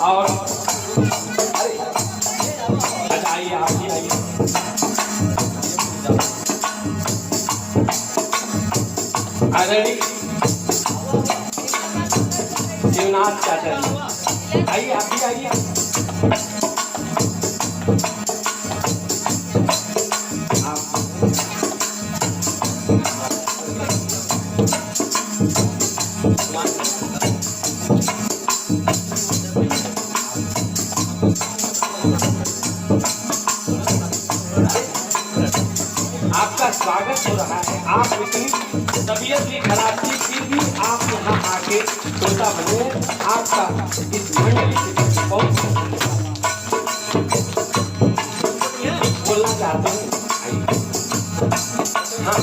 और आइए आप भी आइए। आदरणीय शिवनाथ चाचा जी आइए, आप भी आइए। आपका स्वागत हो रहा है। आप इतनी तबीयत भी खराब थी, फिर भी आप यहाँ आके श्रोता बने। आपका इस मंडली से बहुत बोलना चाहते हैं। हाँ,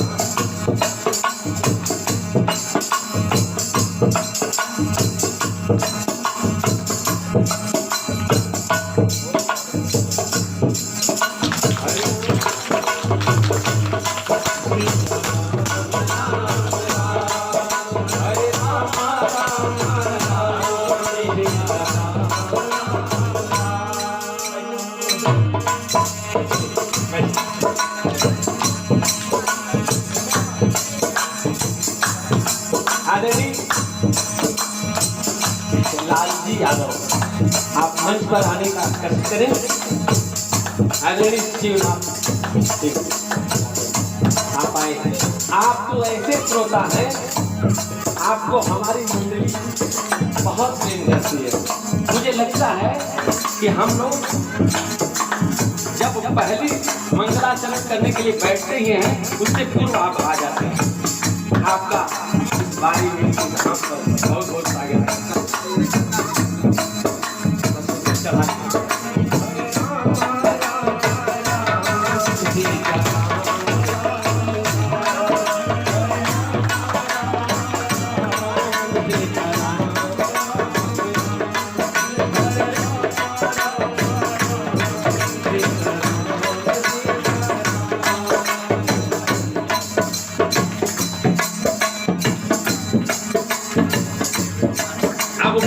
आदरणीय लालजी यादव आप मंच पर आने का कष्ट करें। आदरणीय शिवनाथ आप आए। आप तो ऐसे श्रोता हैं, आपको हमारी मंडली बहुत प्रेम करती है। मुझे लगता है कि हम लोग जब पहली मंगलाचरण करने के लिए बैठते ही हैं, उससे पूर्व आप आ जाते हैं। आपका बारी में बहुत बहुत स्वागत है।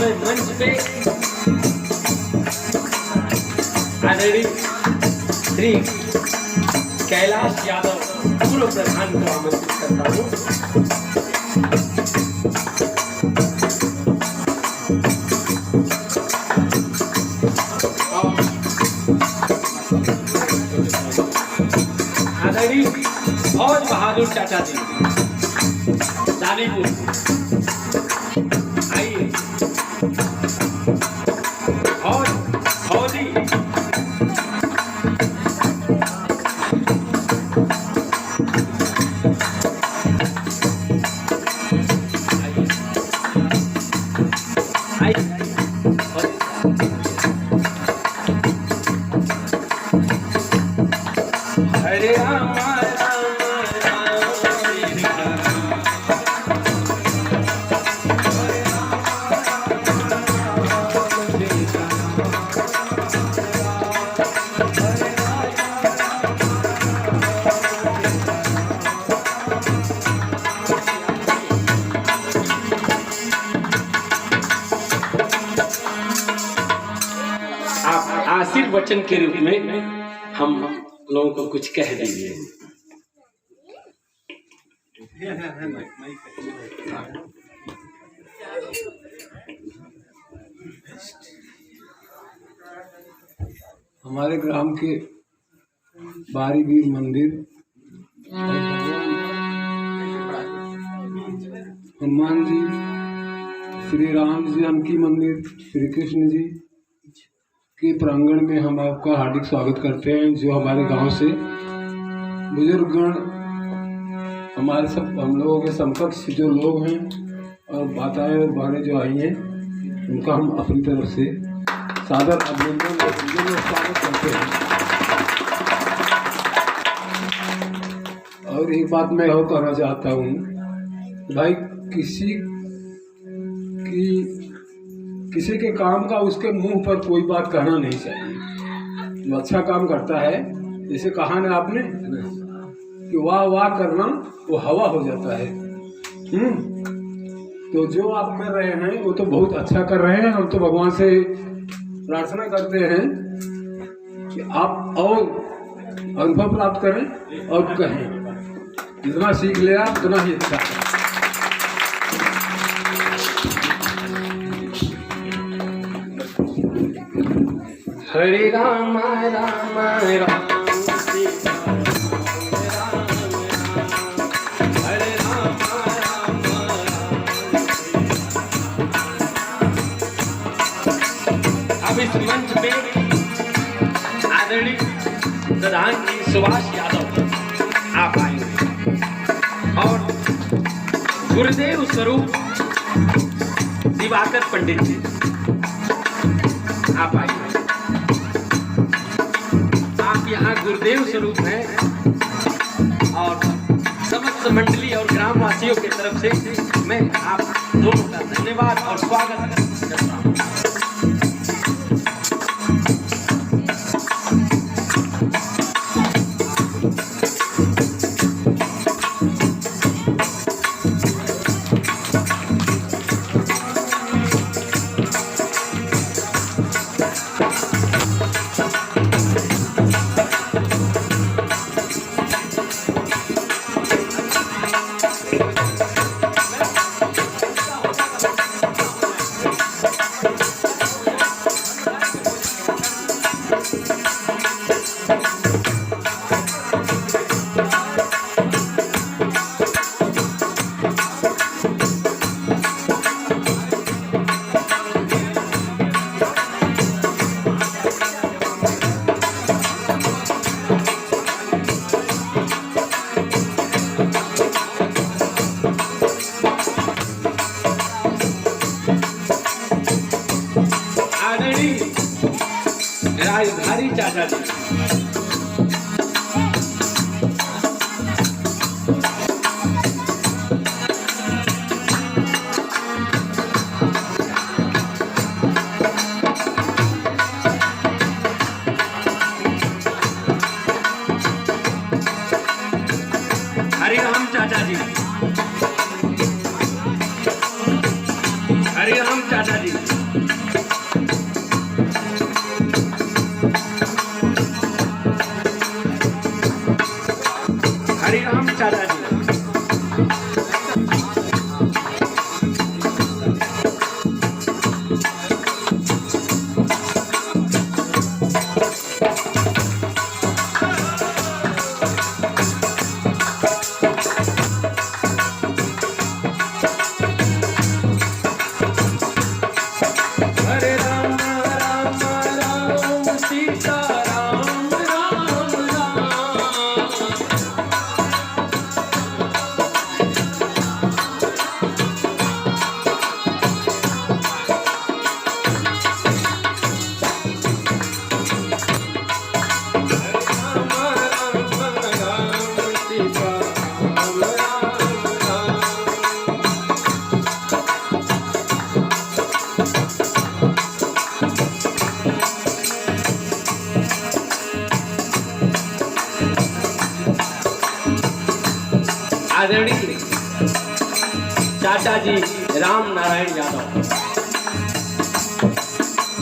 मैं मंच पे आदरणीय श्री कैलाश यादव पूर्व प्रधान को आमंत्रित करता हूँ। आदरणीय भोज बहादुर चाचा जी दानीपुर आइए। भौजी हरे राम आप आशीर्वचन के रूप में हम लोगों को कुछ कह दीजिए। हमारे ग्राम के बारीवीर मंदिर, हनुमान जी, श्री राम जानकी मंदिर, श्री कृष्ण जी के प्रांगण में हम आपका हार्दिक स्वागत करते हैं। जो हमारे गांव से बुजुर्गगण, हमारे सब हम लोगों के समकक्ष जो लोग हैं और माताएं और बहनें जो आई हैं, उनका हम अपनी तरफ से सादर अभिनंदन और स्वागत करते हैं। और एक बात मैं और कहना चाहता हूँ, भाई किसी के काम का उसके मुंह पर कोई बात कहना नहीं चाहिए। जो अच्छा काम करता है, जैसे कहा ना आपने कि वाह वाह करना वो हवा हो जाता है। तो जो आप कर रहे हैं वो तो बहुत अच्छा कर रहे हैं। हम तो भगवान से प्रार्थना करते हैं कि आप और अनुभव प्राप्त करें और कहें। जितना सीख लिया उतना ही अच्छा है। हरे राम राम राम हरे राम राम अब इस मंच पे आदरणीय प्रधान जी सुभाष यादव आप आएंगे और गुरुदेव स्वरूप दिवाकर पंडित जी आप आइए। आप यहाँ गुरुदेव स्वरूप हैं और समस्त मंडली और ग्रामवासियों की तरफ से मैं आप दोनों का धन्यवाद और स्वागत करता हूँ। राजधारी चाचा जी हरिराम चाचा जी, हरिराम चाचा जी हरे राम चाचा जी। हरे राम राम राम सीता राम राम राम। आदरणीय चाचा जी राम नारायण यादव,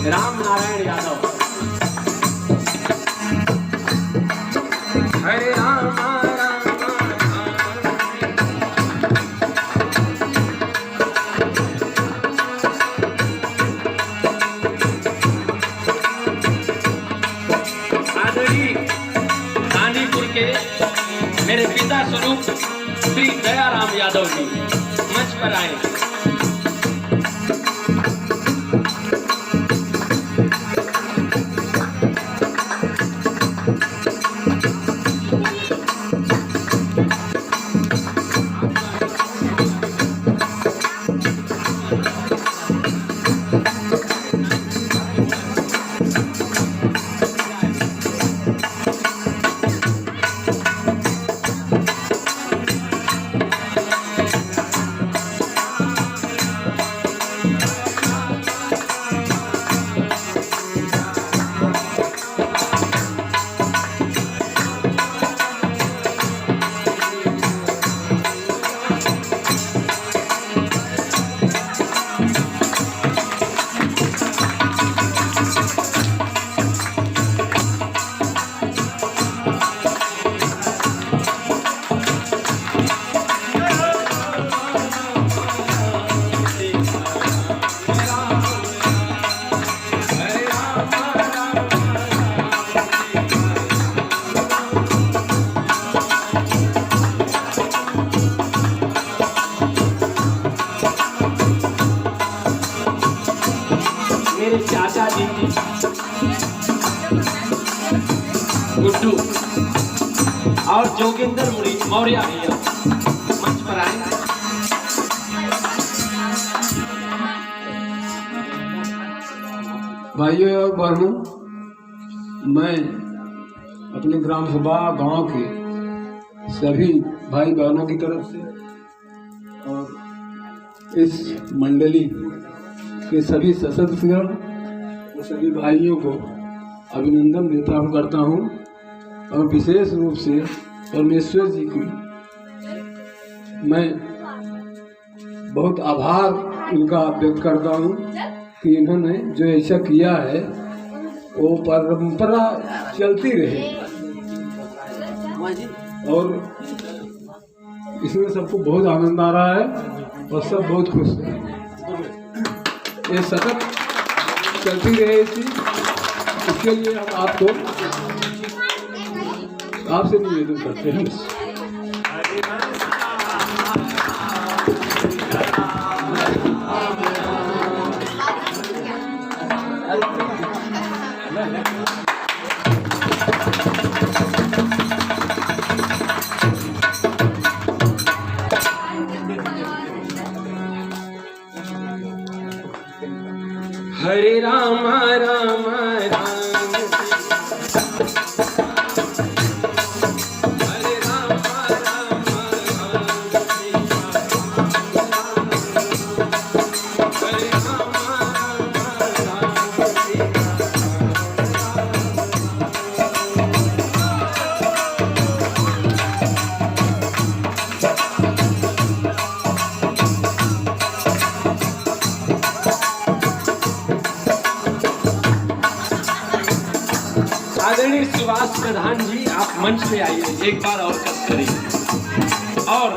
राम नारायण यादव। हरे राम राम आदरणीय गांधीपुर के मेरे पिता स्वरूप श्री दयाराम यादव जी मंच पर आए। मेरे चाचा जी गुड्डू और जोगिंदर मौर्य भैया मंच पर आए। भाइयों और बहनों, मैं अपने ग्राम सभा गांव के सभी भाई बहनों की तरफ से और इस मंडली के सभी सदस्यगण और सभी भाइयों को अभिनंदन देता करता हूँ और विशेष रूप से परमेश्वर जी की मैं बहुत आभार इनका व्यक्त करता हूँ कि इन्होंने जो ऐसा किया है वो परंपरा चलती रहे और इसमें सबको बहुत आनंद आ रहा है और सब बहुत खुश हैं। ये सतत चलती रहे थी, इसके लिए हम आपसे निवेदन करते हैं। हरे राम राम राम सुभाष प्रधान जी आप मंच पे आइए, एक बार और कस करिए। और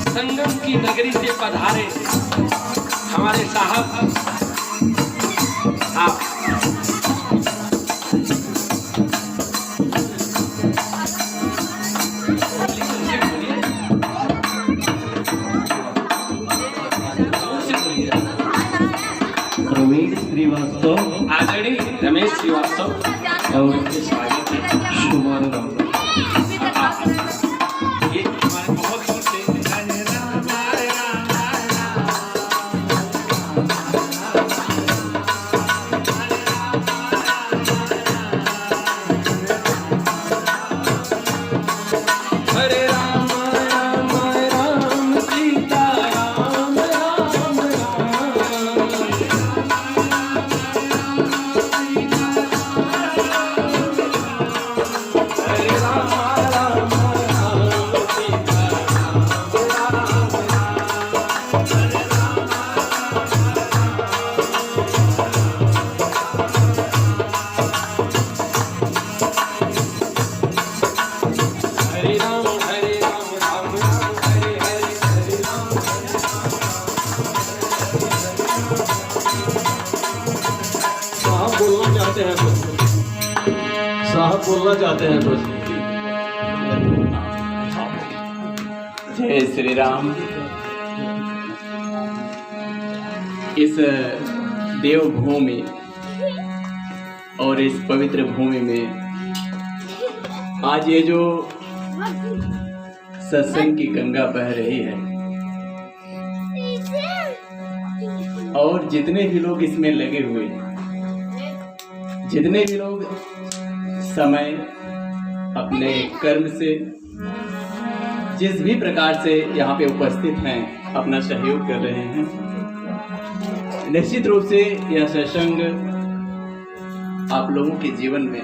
संगम की नगरी से पधारे हमारे साहब आप रमेश श्रीवास्तव, आदरणीय रमेश श्रीवास्तव और उनके स्वागत है शुभारंभ। ये हमारे बहुत दूर से हरे राम राम राम सीता राम राम राम। हरे राम राम राम सीता राम हरे राम राम राम हरे हरे हरे राम साहब बोलना चाहते हैं कुछ, साहब बोलना चाहते हैं कुछ। जय श्री राम। इस देवभूमि और इस पवित्र भूमि में आज ये जो सत्संग की गंगा बह रही है और जितने भी लोग इसमें लगे हुए हैं, जितने भी लोग समय अपने कर्म से जिस भी प्रकार से यहाँ पे उपस्थित हैं अपना सहयोग कर रहे हैं, निश्चित रूप से यह सत्संग आप लोगों के जीवन में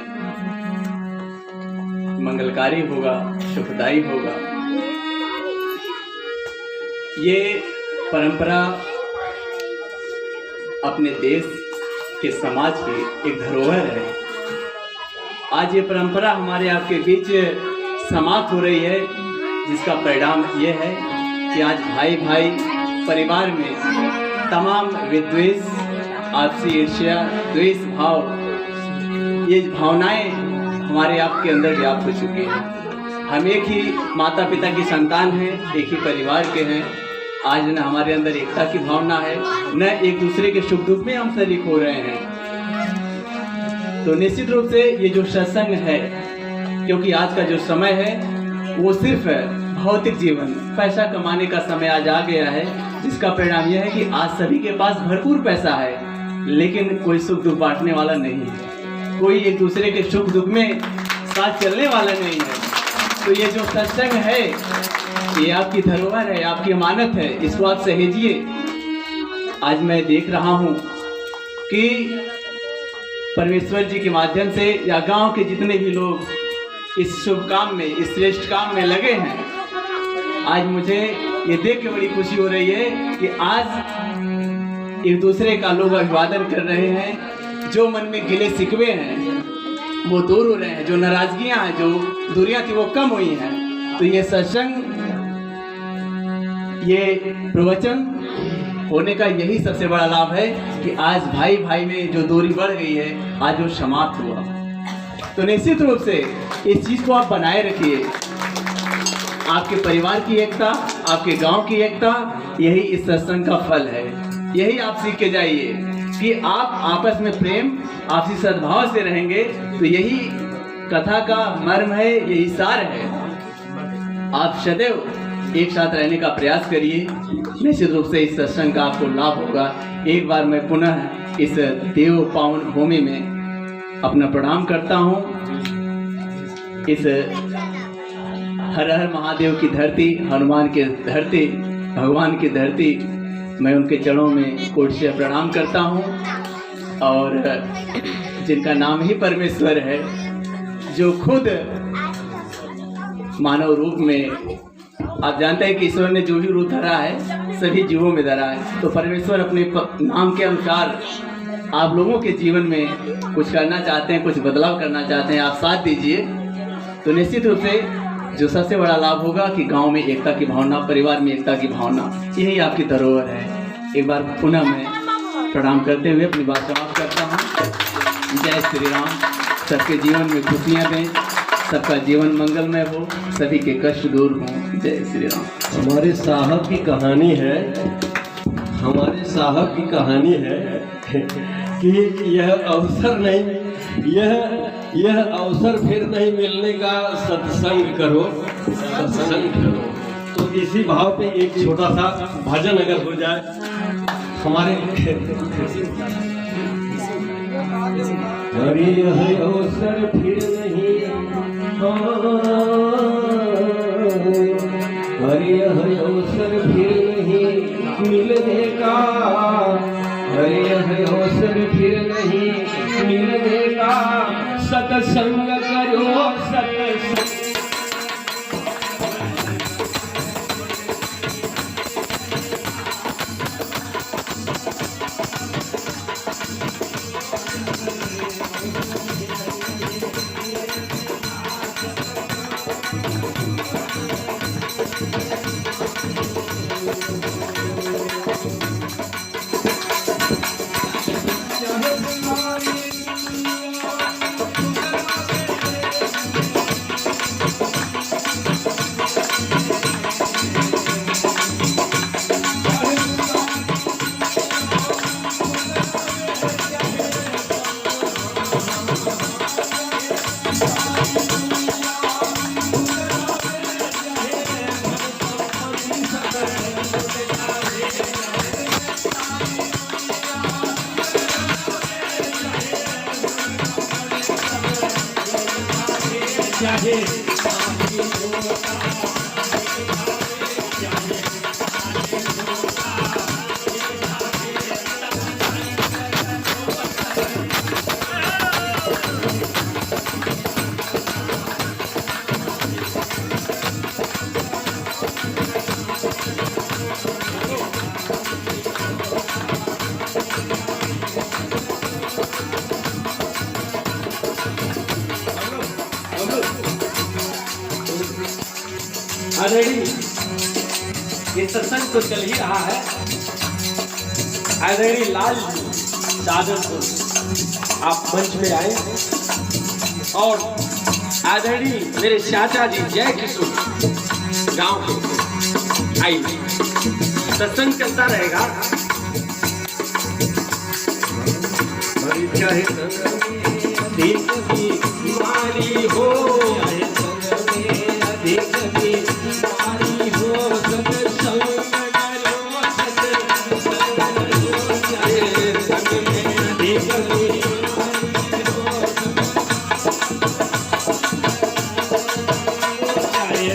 मंगलकारी होगा, सुखदायी होगा। ये परंपरा अपने देश के समाज की एक धरोहर है। आज ये परंपरा हमारे आपके बीच समाप्त हो रही है, जिसका परिणाम ये है कि आज भाई भाई परिवार में तमाम विद्वेष, आपसी ईर्ष्या, द्वेष भाव, ये भावनाएं हमारे आपके अंदर व्याप्त हो चुकी हैं। हम एक ही माता पिता की संतान हैं, एक ही परिवार के हैं। आज न हमारे अंदर एकता की भावना है, न एक दूसरे के सुख दुख में हम शरीक हो रहे हैं। तो निश्चित रूप से ये जो सत्संग है, क्योंकि आज का जो समय है वो सिर्फ भौतिक जीवन, पैसा कमाने का समय आज आ गया है, जिसका परिणाम यह है कि आज सभी के पास भरपूर पैसा है, लेकिन कोई सुख दुख बांटने वाला नहीं है, कोई एक दूसरे के सुख दुख में साथ चलने वाला नहीं है। तो ये जो सत्संग है ये आपकी धरोहर है, आपकी अमानत है, इसको आप सहेजिए। आज मैं देख रहा हूँ कि परमेश्वर जी के माध्यम से या गांव के जितने भी लोग इस शुभ काम में, इस श्रेष्ठ काम में लगे हैं, आज मुझे ये देख के बड़ी खुशी हो रही है कि आज एक दूसरे का लोग अभिवादन कर रहे हैं। जो मन में गिले शिकवे हैं वो दूर हो रहे हैं, जो नाराजगियां हैं, जो दूरियां थी वो कम हुई हैं। तो ये सत्संग, ये प्रवचन होने का यही सबसे बड़ा लाभ है कि आज भाई भाई में जो दूरी बढ़ गई है, आज वो समाप्त हुआ। तो निश्चित रूप से इस चीज को आप बनाए रखिए। आपके परिवार की एकता, आपके गांव की एकता, यही इस सत्संग का फल है। यही आप सीख के जाइए कि आप आपस में प्रेम, आपसी सद्भाव से रहेंगे, तो यही कथा का मर्म है, यही सार है। आप सदैव एक साथ रहने का प्रयास करिए, निश्चित रूप से इस सत्संग का आपको लाभ होगा। एक बार मैं पुनः इस देव पावन भूमि में अपना प्रणाम करता हूँ। इस हर हर महादेव की धरती, हनुमान की धरती, भगवान की धरती, मैं उनके चरणों में कोटि से प्रणाम करता हूँ। और जिनका नाम ही परमेश्वर है, जो खुद मानव रूप में, आप जानते हैं कि ईश्वर ने जो भी रूप धरा है सभी जीवों में धरा है, तो परमेश्वर अपने नाम के अनुसार आप लोगों के जीवन में कुछ करना चाहते हैं, कुछ बदलाव करना चाहते हैं, आप साथ दीजिए तो निश्चित रूप से जो सबसे बड़ा लाभ होगा कि गांव में एकता की भावना, परिवार में एकता की भावना, यही आपकी धरोहर है। एक बार पुनः मैं प्रणाम करते हुए अपनी बात समाप्त करता हूँ। जय श्री राम। सबके जीवन में खुशियाँ दें, सबका जीवन मंगलमय हो, सभी के कष्ट दूर हों। जय श्री राम। हमारे साहब की कहानी है, हमारे साहब की कहानी है कि यह अवसर नहीं, यह अवसर फिर नहीं मिलने का, सत्संग करो, सत्संग करो। तो इसी भाव पे एक छोटा सा भजन अगर हो जाए हमारे। अरे यह अवसर फिर नहीं, अरे यह अवसर फिर नहीं मिलने का, अरे यह अवसर फिर नहीं मिलने का, सत्संग करो, सत्संग। आदरणीय, ये सत्संग तो चल ही रहा है। आदरणीय लाल जी चादरपुर, आप मंच पे आए और आदरणीय मेरे चाचा जी जय किशोर गांव के आइए। सत्संग चलता रहेगा। चाहे अधिक बीमारी हो, अधिक बीमारी हो, सत्संग करो, सत्संग करो, चाहे संग में अधिक बीमारी हो, चाहे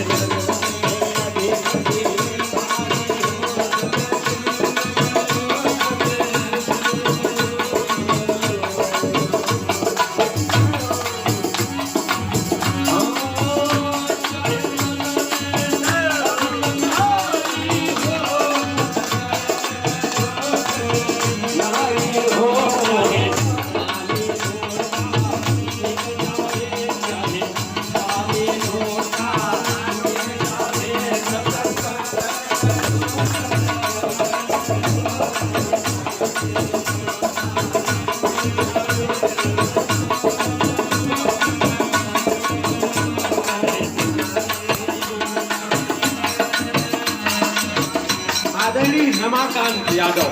आदरणीय रमाकांत यादव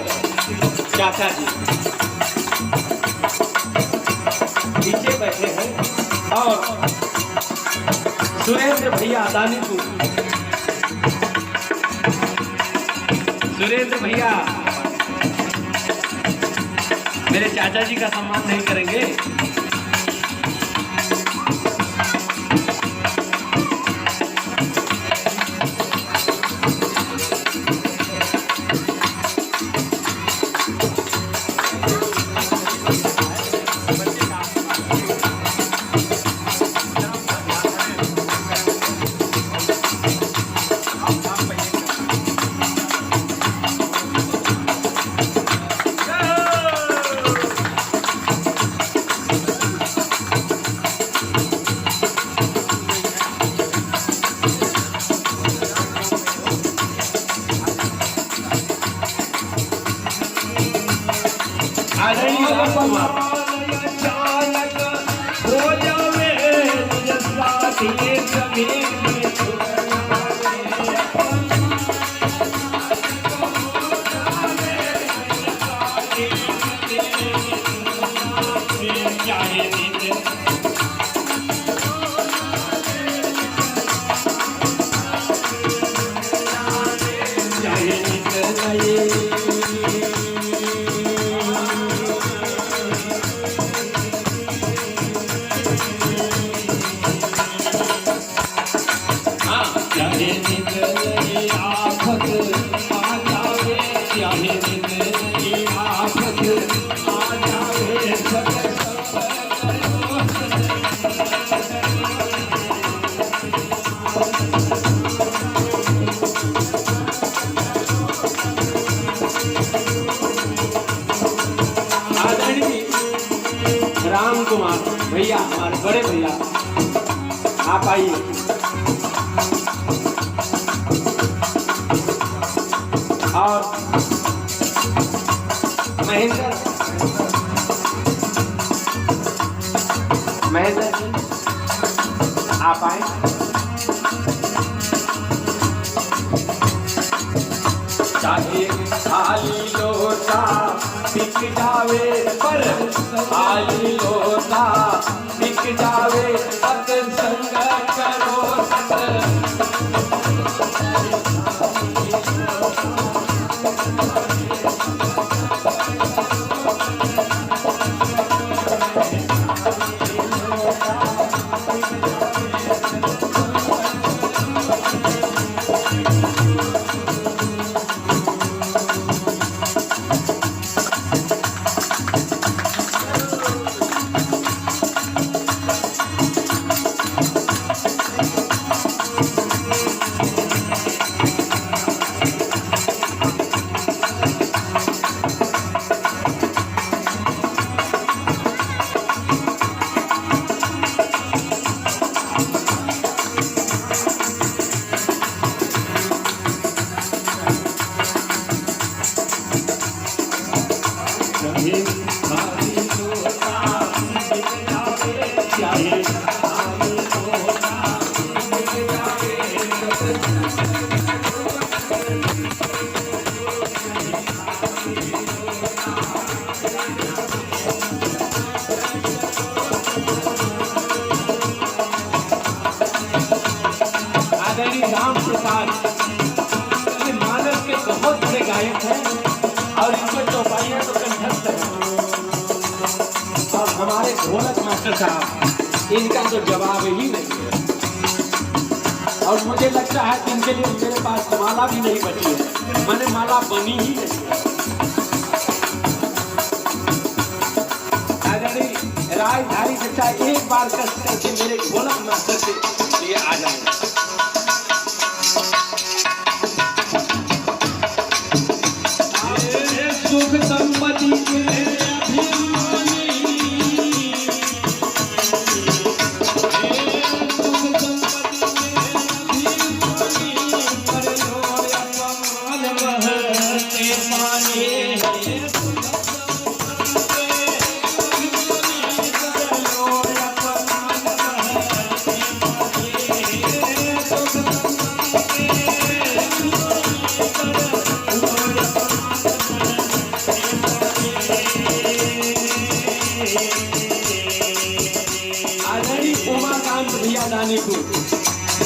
चाचा जी नीचे बैठे हैं और सुरेंद्र भैया अदानीपुर, सुरेंद्र भैया मेरे चाचा जी का सम्मान नहीं करेंगे। आदरणीय राजकुमार अचानक हो जावे निज साथी समीर राम कुमार भैया, हमारे बड़े भैया, आप आइए। और महेंद्र जी आप आए। चाहे खाली लोटा बिक जावे पर खाली लोटा बिक जावे सत्संग करो राम प्रसाद ये मानव के बहुत बड़े गायक हैं और इनके चौपाइयाँ तो कंठस्थ हैं। और हमारे ढोलक मास्टर साहब, इनका तो जवाब ही नहीं है। और मुझे लगता है कि इनके लिए मेरे पास माला भी नहीं बची है, मैंने माला बनी ही नहीं है। राजधारी बच्चा एक बार कष्ट करके मेरे ढोलक मास्टर से लिए आ जाए। सुख संपत्ति के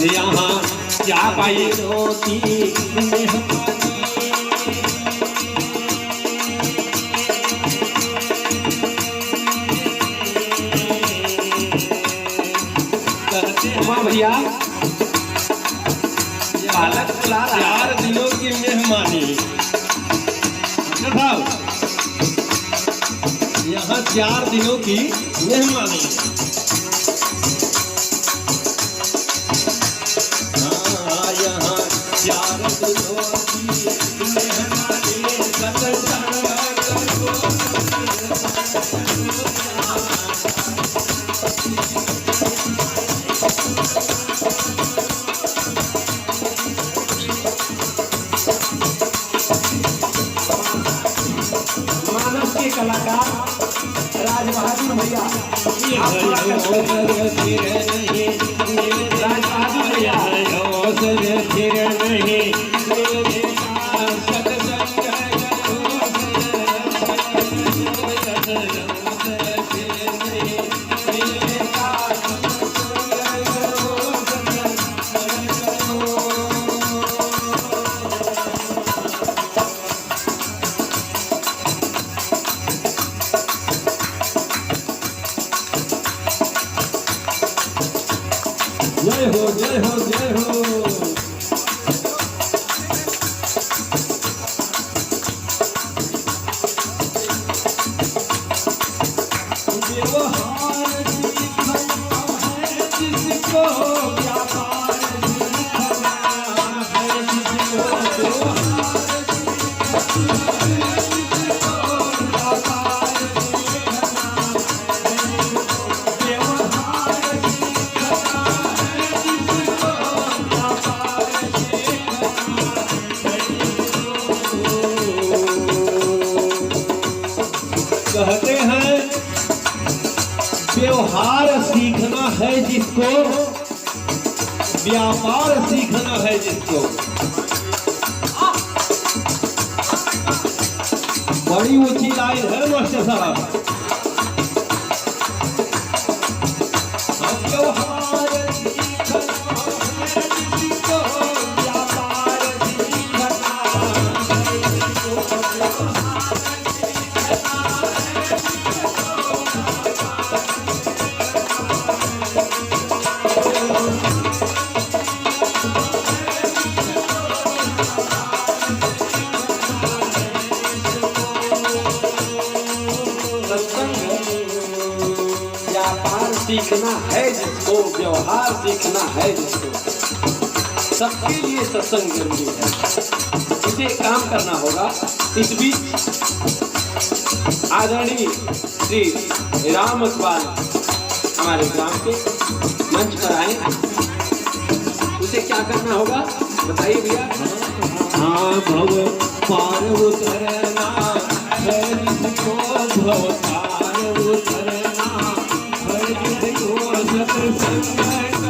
यहाँ क्या पाई रोती भैया पालक 4 दिनों की मेहमानी। यहाँ 4 दिनों की मेहमानी। मानव के कलाकार भैया जय हो जय हो जय हो। कहते हैं व्यवहार सीखना है जिसको, व्यापार सीखना है जिसको। बड़ी ऊंची लाइन है मास्टर साहब। व्यवहार सीखना है जिसको, व्यापार सीखना व्यापार सीखना है जिसको, व्यवहार सीखना है जिसको, सबके लिए सत्संग जरूरी है। इसे काम करना होगा। इस बीच आदरणीय श्री राम इकबाल हमारे ग्राम के मंच पर आए। उसे क्या करना होगा बताइए भैया। हाँ, भव पार उतरना है जिसको, भव पार उतरना है जिसको, सत्संग करो।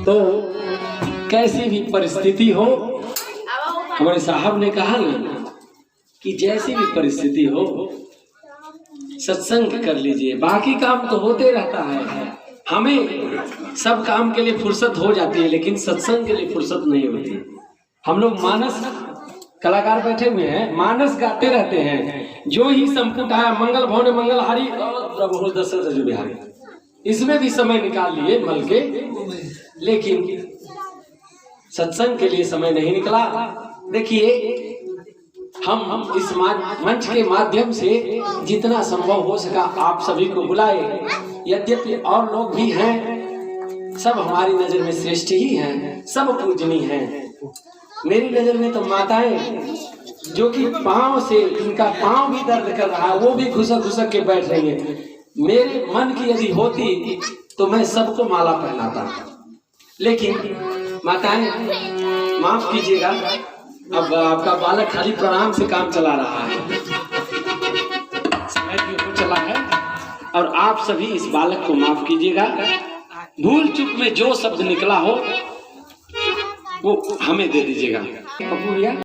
तो कैसी भी परिस्थिति हो, हमारे साहब ने कहा ना कि जैसी भी परिस्थिति हो सत्संग कर लीजिए, बाकी काम तो होते रहता है। हमें सब काम के लिए फुर्सत हो जाती है, लेकिन सत्संग के लिए फुर्सत नहीं होती। हम लोग मानस कलाकार बैठे हुए हैं, मानस गाते रहते हैं। जो ही संपुट आया मंगल भवन मंगल हारी प्रभु दशरथ जो बिहारी, इसमें भी समय निकाल लिए मल के, लेकिन सत्संग के लिए समय नहीं निकला। देखिए, हम इस मंच के माध्यम से जितना संभव हो सका आप सभी को बुलाए। यद्यपि और लोग भी हैं, सब हमारी नजर में श्रेष्ठ ही हैं, सब पूजनीय हैं। मेरी नजर में तो माताएं जो कि पांव से, इनका पांव भी दर्द कर रहा है, वो भी घुसक घुसक के बैठ रही है। मेरे मन की यदि होती तो मैं सबको माला पहनाता, लेकिन माताएं माफ कीजिएगा, अब आपका बालक खाली प्रणाम से काम चला रहा है। यज्ञ हो चला है और आप सभी इस बालक को माफ कीजिएगा। भूल चूक में जो शब्द निकला हो वो हमें दे दीजिएगा। पप्पू भैया